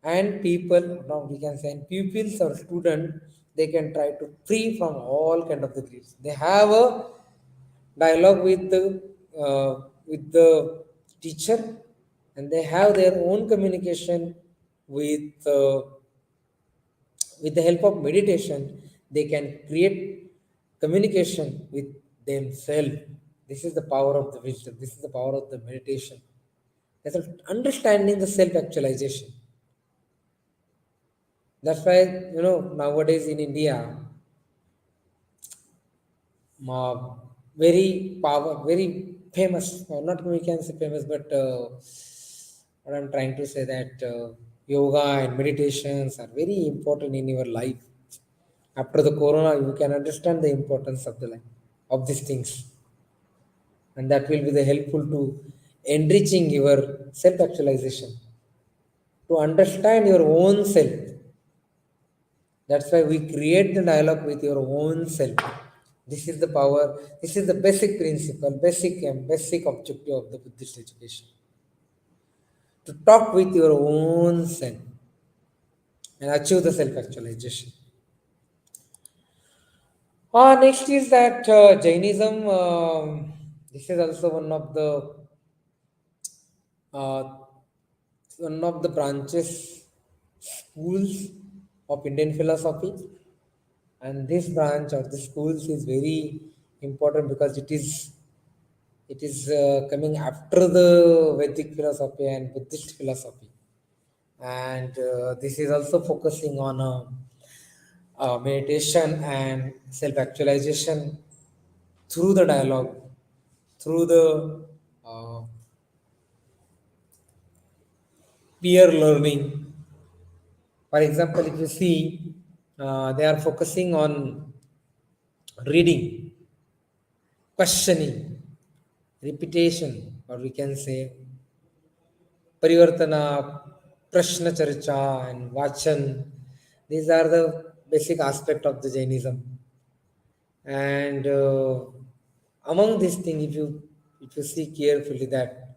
[SPEAKER 6] And people, now we can say, and pupils or student, they can try to free from all kind of the greeds. They have a dialogue with the teacher, and they have their own communication with the help of meditation. They can create communication with themselves. This is the power of the wisdom. This is the power of the meditation. That's understanding the self actualization. That's why, nowadays in India, very famous, or not we can say famous, but what I'm trying to say that yoga and meditations are very important in your life. After the corona, you can understand the importance of the life of these things, and that will be the helpful to enriching your self actualization, to understand your own self. That's why we create the dialogue with your own self. This is the power, this is the basic principle, basic objective of the Buddhist education. To talk with your own self and achieve the self-actualization. Next is that Jainism. This is also uh, one of the branches, schools of Indian philosophy, and this branch of the schools is very important because it is coming after the Vedic philosophy and Buddhist philosophy, and this is also focusing on meditation and self-actualization through the dialogue, through the peer learning. For example, if you see, they are focusing on reading, questioning, repetition, or we can say Parivartana, Prashna Charcha, and Vachan. These are the basic aspect of the Jainism. And among these things, if you see carefully, that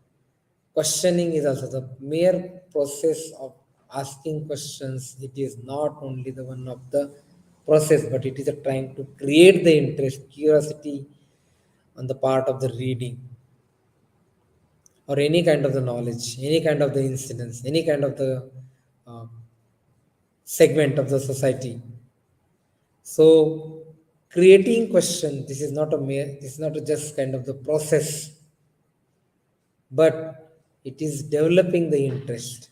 [SPEAKER 6] questioning is also the mere process of asking questions. It is not only the one of the process, but it is a trying to create the interest, curiosity on the part of the reading. or any kind of the knowledge, any kind of the incidents, any kind of the uh, segment of the society. So creating question, this is not a mere, this is not a just kind of the process, but it is developing the interest.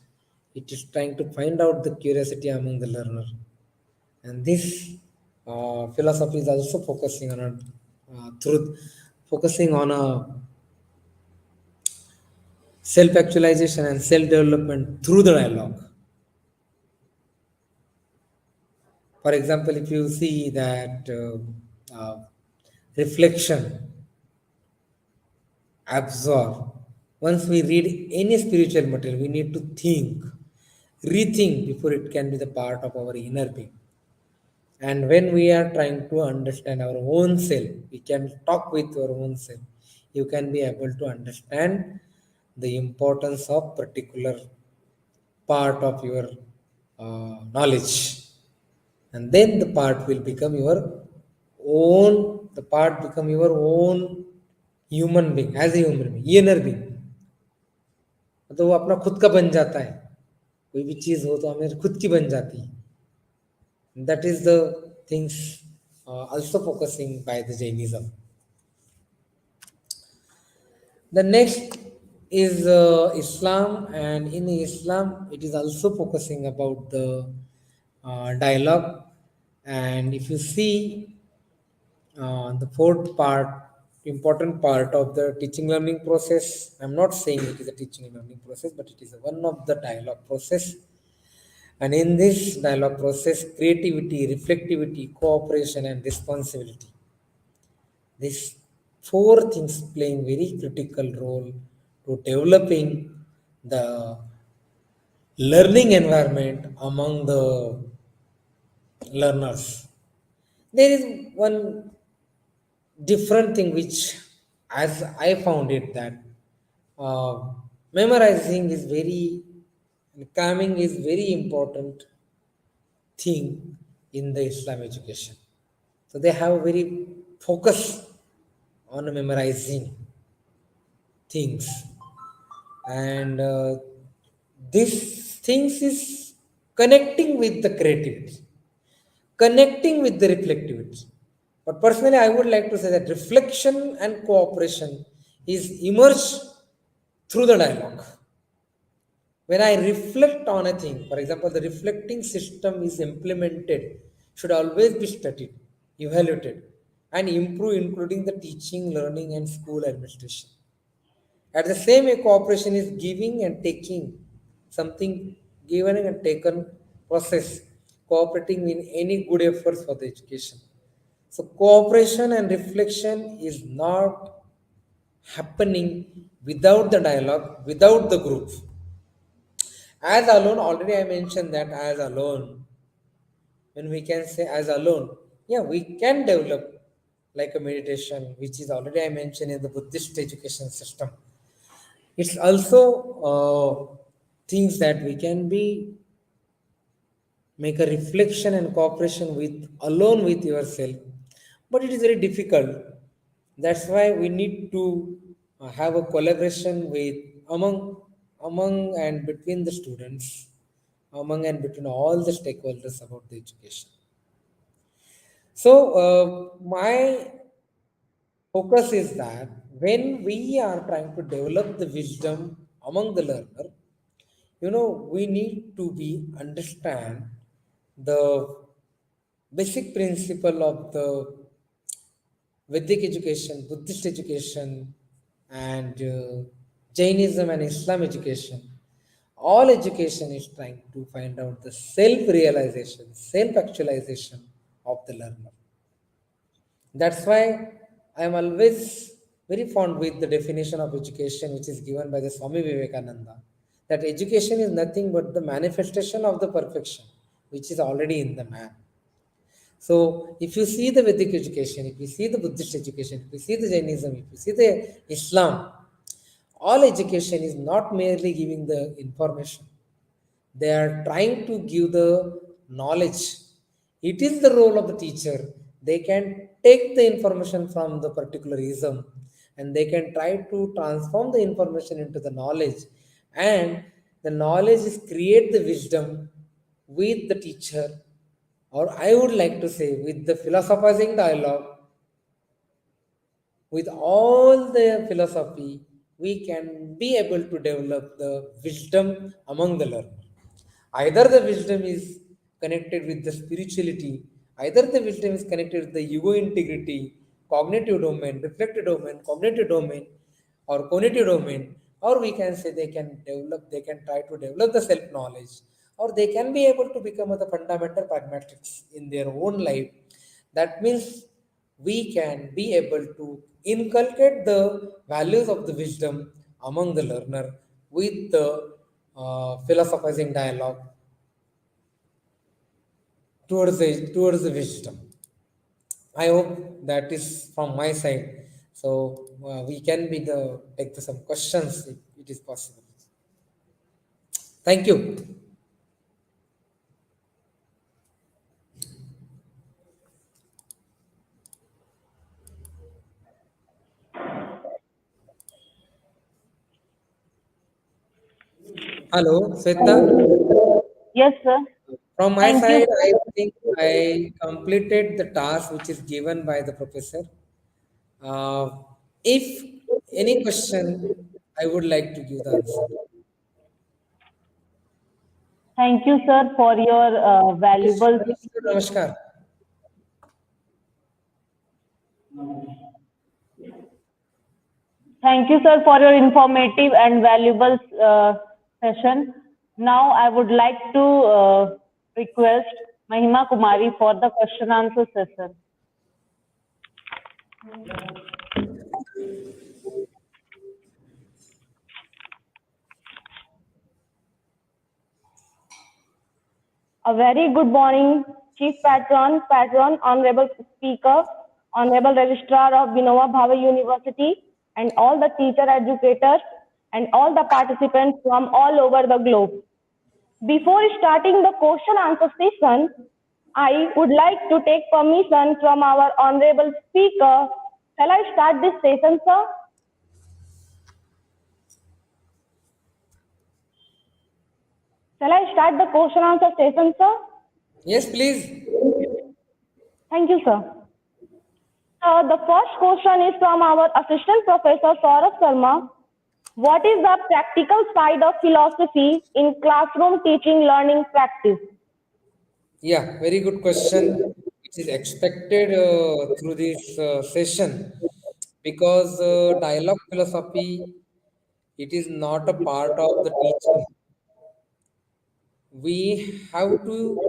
[SPEAKER 6] It is trying to find out the curiosity among the learner. And this philosophy is also focusing on a truth, focusing on a self-actualization and self-development through the dialogue. For example, if you see that reflection, absorb. Once we read any spiritual material, we need to think, rethink before it can be the part of our inner being. And when we are trying to understand our own self, we can talk with our own self. You can be able to understand the importance of particular part of your knowledge, and then the part will become your own. The part become your own human being, as a human being, inner being. तो वो अपना खुद का बन जाता है, कोई भी चीज हो तो हमें खुद की बन जाती है. That is the things also focusing by the Jainism. The next is Islam, and in Islam, it is also focusing about the dialogue. And if you see the fourth part, important part of the teaching learning process, I'm not saying it is a teaching learning process, but it is one of the dialogue process. And in this dialogue process, creativity, reflectivity, cooperation, and responsibility, these four things playing very critical role to developing the learning environment among the learners. There is one different thing which, as I found it, that uh, memorizing is very, calming is very important thing in the Islam education. So they have a very focus on memorizing things, and this things is connecting with the creativity, connecting with the reflectivity. But personally, I would like to say that reflection and cooperation is emerged through the dialogue. When I reflect on a thing, for example, the reflecting system is implemented, should always be studied, evaluated, and improved, including the teaching, learning, and school administration. At the same way, cooperation is giving and taking, something given and taken process, cooperating in any good efforts for the education. So, cooperation and reflection is not happening without the dialogue, without the group. As alone, already I mentioned that as alone, when we can say as alone, yeah, we can develop like a meditation, which is already I mentioned in the Buddhist education system. It's also things that we can be make a reflection and cooperation with alone with yourself, but it is very difficult. That's why we need to have a collaboration with among and between the students, among and between all the stakeholders about the education. So my focus is that when we are trying to develop the wisdom among the learner, we need to be understand the basic principle of the Vedic education, Buddhist education, and Jainism and Islam education. All education is trying to find out the self realization, self actualization of the learner. That's why I am always very fond with the definition of education which is given by the Swami Vivekananda, that education is nothing but the manifestation of the perfection which is already in the man. So if you see the Vedic education, if you see the Buddhist education, if you see the Jainism, if you see the Islam, all education is not merely giving the information. They are trying to give the knowledge. It is the role of the teacher. They can take the information from the particular ism and they can try to transform the information into the knowledge, and the knowledge is create the wisdom with the teacher, or I would like to say with the philosophizing dialogue. With all the philosophy, we can be able to develop the wisdom among the learner. Either the wisdom is connected with the spirituality, either the wisdom is connected with the ego integrity, cognitive domain, reflective domain, cognitive domain, or cognitive domain, or we can say they can try to develop the self knowledge, or they can be able to become the fundamental pragmatics in their own life. That means we can be able to inculcate the values of the wisdom among the learner with the philosophizing dialogue towards the wisdom. I hope that is from my side. So we can be the take some questions if it is possible. Thank you. Hello, Sweta.
[SPEAKER 1] Yes, sir.
[SPEAKER 6] From my
[SPEAKER 1] Thank you,
[SPEAKER 6] side, I
[SPEAKER 1] sir.
[SPEAKER 6] think I completed the task which is given by the professor. Uh, if any question, I would like to give the answer.
[SPEAKER 1] Thank you, sir, for your
[SPEAKER 6] Yes,
[SPEAKER 1] valuable.
[SPEAKER 6] hello, sir. Namaskar.
[SPEAKER 1] Thank you, sir, for your informative and valuable session. Now, I would like to request Mahima Kumari for the question answer session. A very good morning, Chief Patron, Honorable Speaker, Honorable Registrar of Vinova Bhave University, and all the teacher educators and all the participants from all over the globe. Before starting the question answer session, I would like to take permission from our Honorable Speaker. Shall I start this session, sir? Shall I start the question answer session, sir?
[SPEAKER 6] Yes, please.
[SPEAKER 1] Thank you, sir. The first question is from our Assistant Professor Saurabh Sharma. What is the practical side of philosophy in classroom teaching learning practice?
[SPEAKER 6] Yeah, very good question, which is expected through this session, because dialogue philosophy, it is not a part of the teaching. We have to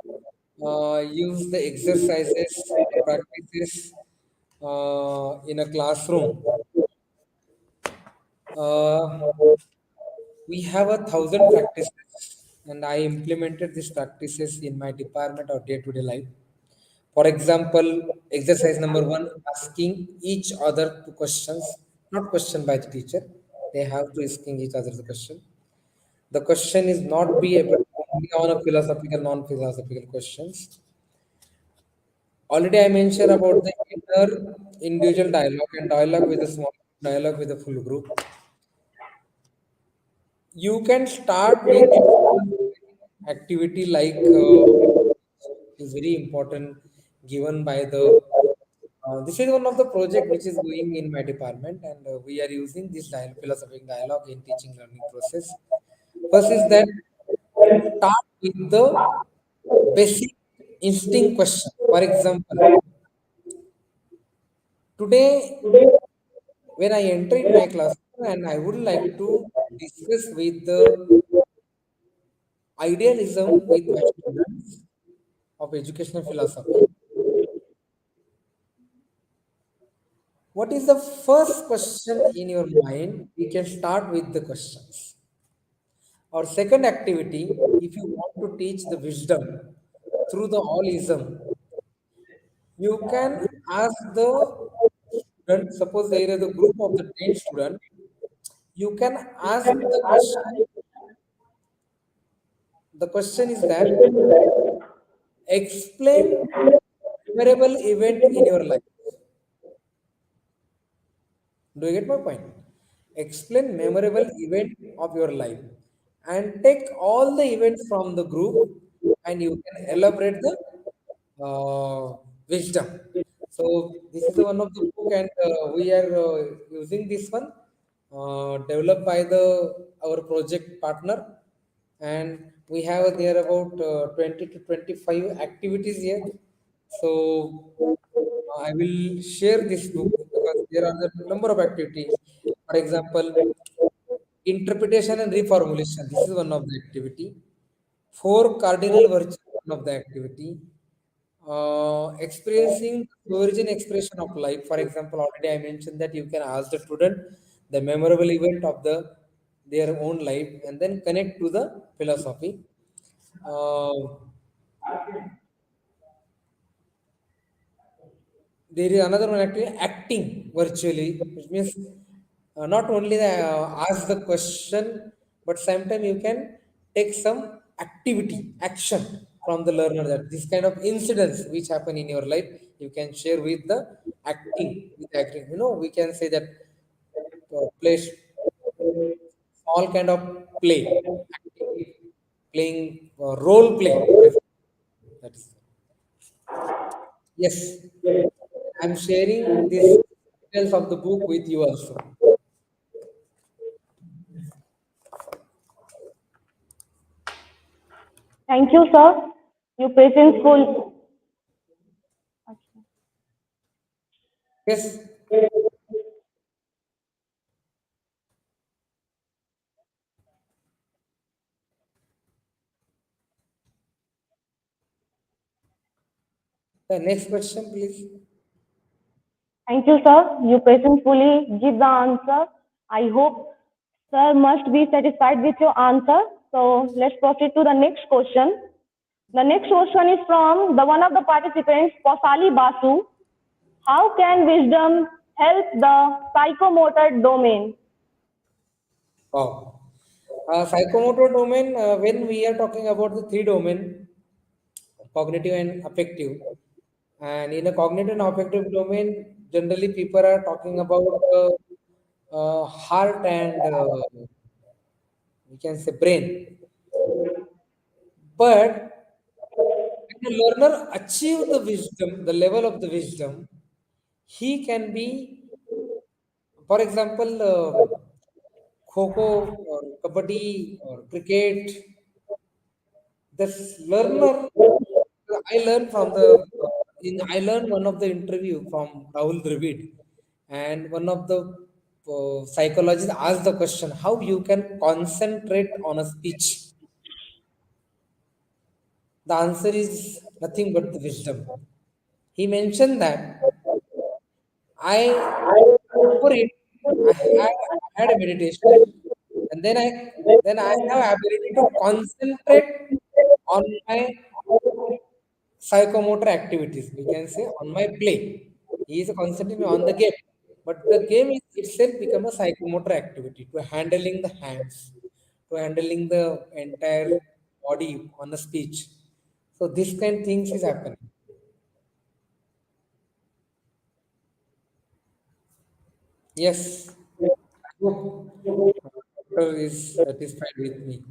[SPEAKER 6] use the exercises, the practices in a classroom. Uh, we have 1,000 practices, and I implemented these practices in my department or day-to-day life. For example, exercise number one, asking each other two questions, not question by the teacher. They have to asking each other the question. The question is not be able to only on a philosophical, non-philosophical questions. Already I mentioned about the inner individual dialogue and dialogue with a small dialogue with a full group. You can start with activity like is very important given by the this is one of the project which is going in my department, and we are using this philosophical dialogue in teaching learning process. First is that start with the basic instinct question. For example, today when I enter in my classroom and I would like to discuss with the idealism with my students of educational philosophy, what is the first question in your mind? We can start with the questions. Or second activity, if you want to teach the wisdom through the allism, you can ask the student, suppose there is a group of the 10 students, you can ask the question. The question is that explain memorable event in your life. Do you get my point? Explain memorable event of your life and take all the events from the group and you can elaborate the wisdom. So this is the one of the book and we are using this one developed by the our project partner and we have there about 20 to 25 activities here. So I will share this book because there are the number of activities. For example, interpretation and reformulation. This is one of the activity. Four cardinal virtues. One of the activity. Experiencing the origin expression of life. For example, already I mentioned that you can ask the student the memorable event of their own life and then connect to the philosophy. Uh, there is another one actually acting virtually, which means not only ask the question, but sometimes you can take some activity, action from the learner that this kind of incidents which happen in your life, you can share with the acting, with acting. You know, we can say that play small kind of play, activity, playing role play. That is yes. I'm sharing this details of the book with you also.
[SPEAKER 1] Thank you, sir. You patientful.
[SPEAKER 6] Yes. The next question, please.
[SPEAKER 1] Thank you, sir. You patientfully give the answer. I hope sir must be satisfied with your answer. So let's proceed to the next question. The next question is from the one of the participants, Posali Basu. How can wisdom help the psychomotor domain?
[SPEAKER 6] Wow. Psychomotor domain, when we are talking about the three domain, cognitive and affective, and in a cognitive and affective domain, generally people are talking about heart and we can say brain. But when a learner achieve the wisdom, the level of the wisdom, he can be, for example, kho or kabaddi or cricket. This learner, I learned from the I learned one of the interview from Rahul Dravid, and one of the psychologists asked the question how you can concentrate on a speech. The answer is nothing but the wisdom. He mentioned that I before it I had a meditation, and then I have ability to concentrate on my psychomotor activities. We can say on my play. He is concentrating on the game, but the game is itself become a psychomotor activity to handling the hands, to handling the entire body on a speech. So this kind of things is happening. Yes, I hope doctor is satisfied with me.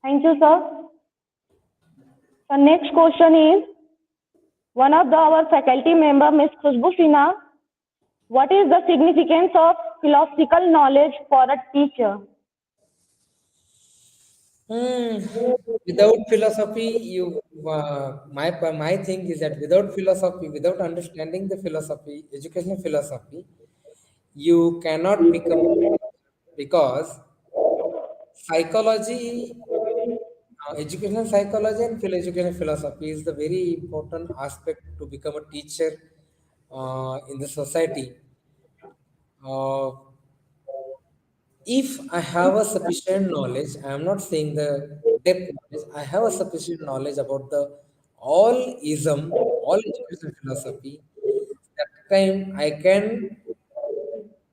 [SPEAKER 1] Thank you, sir. The next question is one of our faculty member, Ms. Khushbu Sinha. What is the significance of philosophical knowledge for a teacher?
[SPEAKER 6] Hmm. Without philosophy, my thing is that without philosophy, without understanding the philosophy, educational philosophy, you cannot become a because psychology, educational psychology and educational philosophy is the very important aspect to become a teacher in the society. Uh, if I have a sufficient knowledge, I am not saying the depth knowledge, I have a sufficient knowledge about the all ism, all educational philosophy, that time I can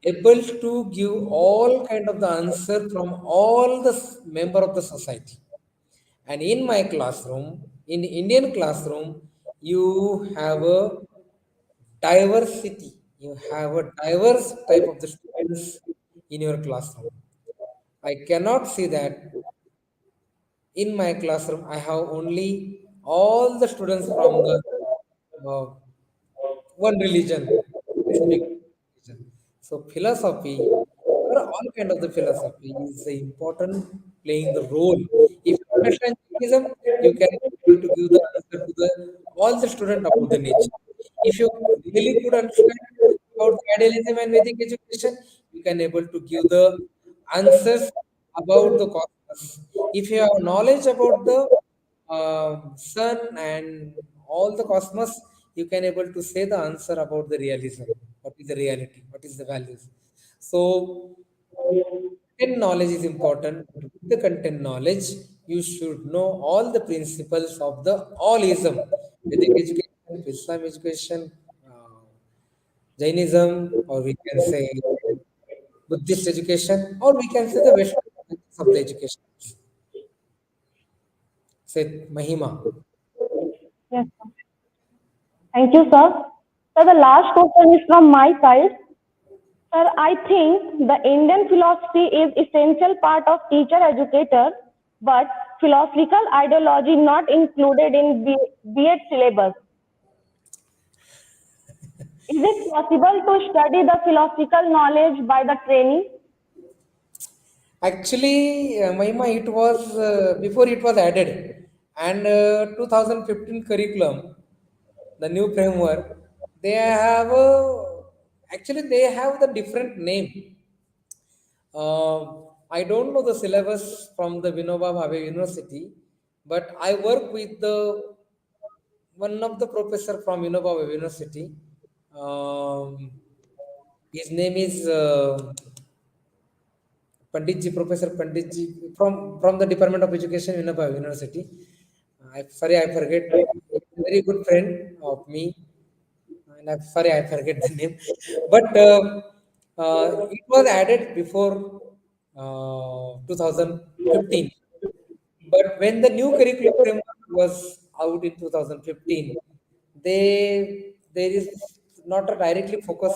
[SPEAKER 6] able to give all kind of the answer from all the member of the society. And in my classroom, in Indian classroom, you have a diversity you have a diverse type of the students in your classroom. I cannot see that in my classroom I have only all the students from the uh, one religion, specific religion. So philosophy, or all kind of the philosophy, is important playing the role. If you understand Jainism, you can be able to give the answer to the all the student about the nature. If you really could understand about the idealism and Vedic education, you can able to give the answers about the cosmos. If you have knowledge about the sun and all the cosmos, you can able to say the answer about the realism. What is the reality? What is the values? So content knowledge is important. But with the content knowledge, you should know all the principles of the allism, Vedic education, Islam education, Jainism, or we can say Buddhist education, or we can say the Western methods of the education. Say Mahima.
[SPEAKER 1] Yes, sir. Thank you, sir. So the last question is from my side. Sir, I think the Indian philosophy is essential part of teacher educator, but philosophical ideology not included in B.Ed syllabus. Is it possible to study the philosophical knowledge by the trainee?
[SPEAKER 6] Actually, Mahima, it was before it was added, and 2015 curriculum, the new framework, they have actually they have the different name. I don't know the syllabus from the Vinoba Bhave University, but I work with the one of the professor from Vinoba Bhave University. Um, his name is Panditji, Professor Panditji from the Department of Education, Vinoba University. Sorry, I forget. He's a very good friend of me, and I'm sorry, I forget the name. But it was added before 2015. But when the new curriculum framework was out in 2015, there is not a directly focus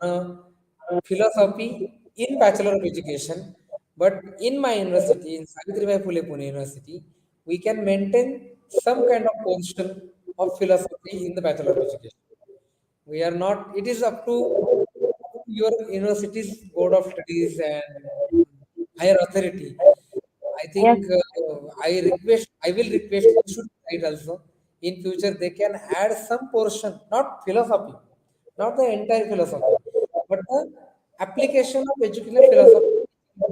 [SPEAKER 6] on a philosophy in Bachelor of Education, but in my university, in Savitribai Phule Pune University, we can maintain some kind of portion of philosophy in the Bachelor of Education. We are not. It is up to your university's board of studies and higher authority. I
[SPEAKER 1] Yes,
[SPEAKER 6] think I will request, you should write also. In future, they can add some portion, not philosophy, not the entire philosophy, but the application of educational philosophy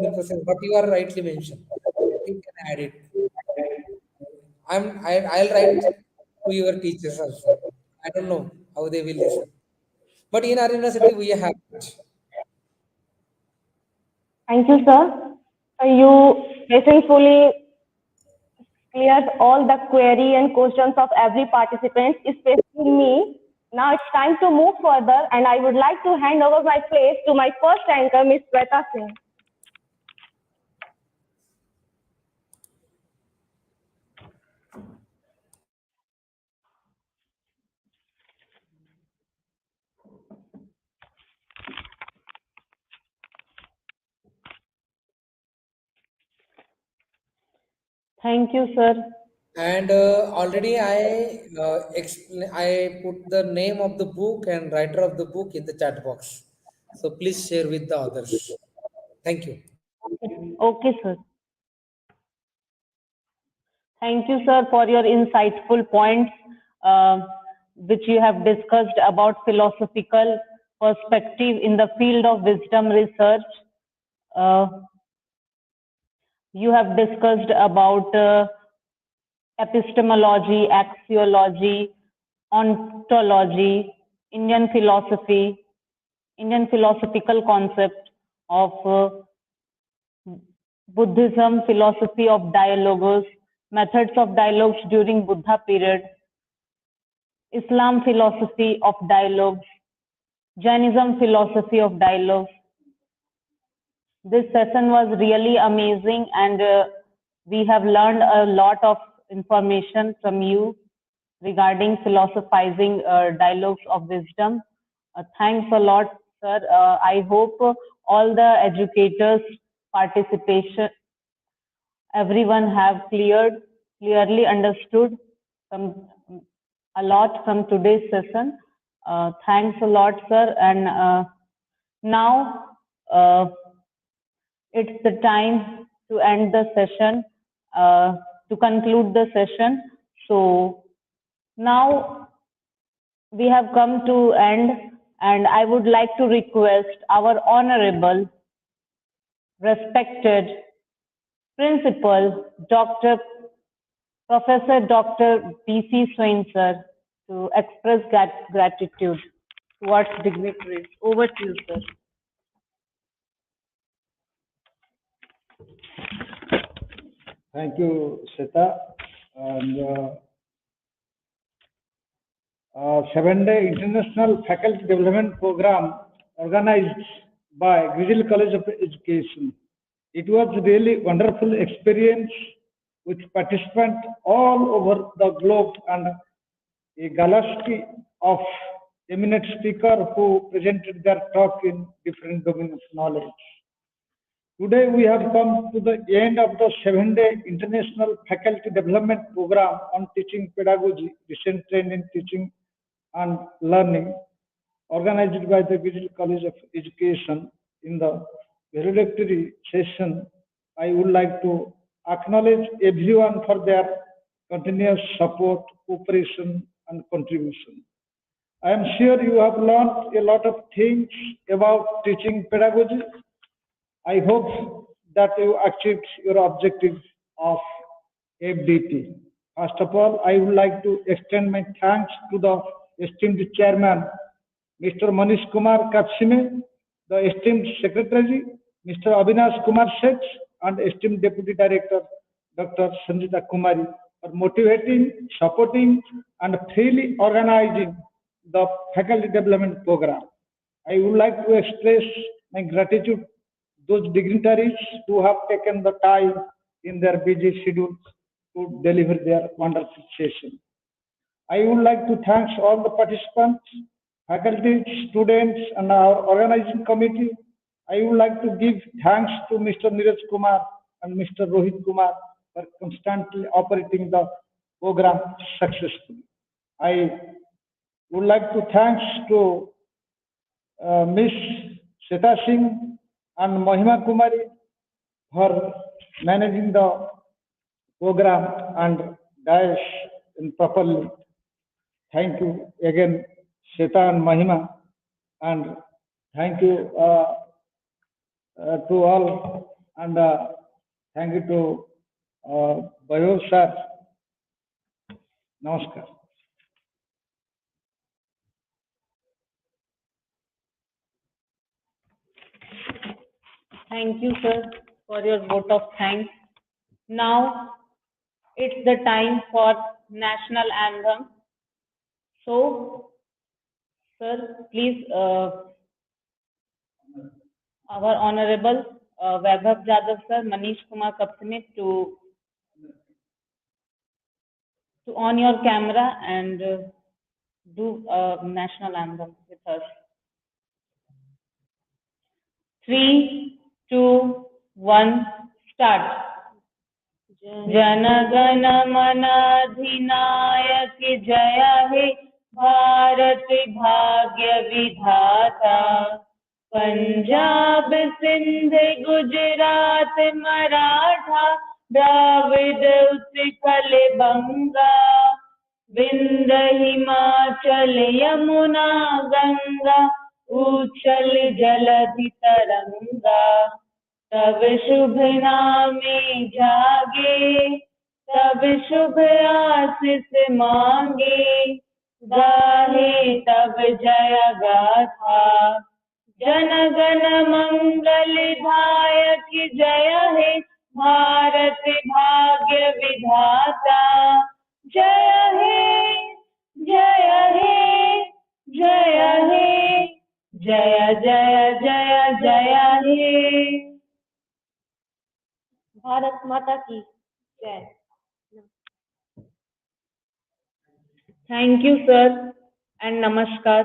[SPEAKER 6] in process, what you are rightly mentioned. I think can add it. I'll write to your teachers also. I don't know how they will listen. But in our university, we have it.
[SPEAKER 1] thank you, sir. You patiently cleared all the query and questions of every participant, especially me. Now it's time to move further, and I would like to hand over my place to my first anchor, Ms. Sweta Singh. Thank you, sir.
[SPEAKER 6] And already I put the name of the book and writer of the book in the chat box, so please share with the others. Thank you.
[SPEAKER 1] Okay, sir. Thank you, sir, for your insightful points, uh, which you have discussed about philosophical perspective in the field of wisdom research. Uh, you have discussed about epistemology, axiology, ontology, Indian philosophy, Indian philosophical concept of Buddhism, philosophy of dialogues, methods of dialogues during Buddha period, Islam philosophy of dialogues, Jainism philosophy of dialogues. This session was really amazing, and we have learned a lot of information from you regarding philosophizing dialogues of wisdom. Thanks a lot, sir. I hope all the educators' participation, everyone have clearly understood some, a lot from today's session. Thanks a lot, sir. And now uh, it's the time to end the session, to conclude the session. So now we have come to end, and I would like to request our honorable, respected principal, Professor Dr. B.C. Swain, sir, to express gratitude towards dignitaries. Over to you, sir.
[SPEAKER 5] Thank you, Seta. And 7-day International Faculty Development Program organized by Grizzly College of Education. It was really wonderful experience with participants all over the globe and a galaxy of eminent speakers who presented their talk in different domains of knowledge. Today we have come to the end of the 7-day International Faculty Development Program on Teaching Pedagogy, Recent Trend in Teaching and Learning, organized by the Grizzly College of Education. In the valedictory session, I would like to acknowledge everyone for their continuous support, cooperation, and contribution. I am sure you have learned a lot of things about teaching pedagogy. I hope that you achieved your objective of FDT. First of all, I would like to extend my thanks to the esteemed chairman, Mr. Manish Kumar Kapsime, the esteemed secretary, Mr. Avinash Kumar Seth, and esteemed deputy director, Dr. Sanjita Kumari, for motivating, supporting, and freely organizing the faculty development program. I would like to express my gratitude those dignitaries who have taken the time in their busy schedules to deliver their wonderful session. I would like to thank all the participants, faculty, students, and our organizing committee. I would like to give thanks to Mr. Neeraj Kumar and Mr. Rohit Kumar for constantly operating the program successfully. I would like to thanks to Ms. Seta Singh and Mahima Kumari for managing the program and dash properly. Thank you again, Seta and Mahima, and thank you to all, and thank you to Bayo sir. Namaskar.
[SPEAKER 1] Thank you, sir, for your vote of thanks. Now it's the time for national anthem. So, sir, please, our honorable Vaibhav Jadhav sir, Manish Kumar Kapsime, to on your camera and do national anthem with us. 3, 2, 1, start. जनगण मन अधिनायक जय हे भारत भाग्य विधाता पंजाब सिंध गुजरात मराठा द्राविड उत्कल बंगा विंध्य हिमाचल यमुना गंगा उच्छल जलधि तरंगा तब शुभ नामे जागे तब शुभ आशीष मांगे गाहे तब जय गाथा जन गण मंगल दायक जय हे भारत भाग्य विधाता जय हे जय हे जय हे जय जय जय जय हे भारत माता की जय. Thank you, sir, and namaskar.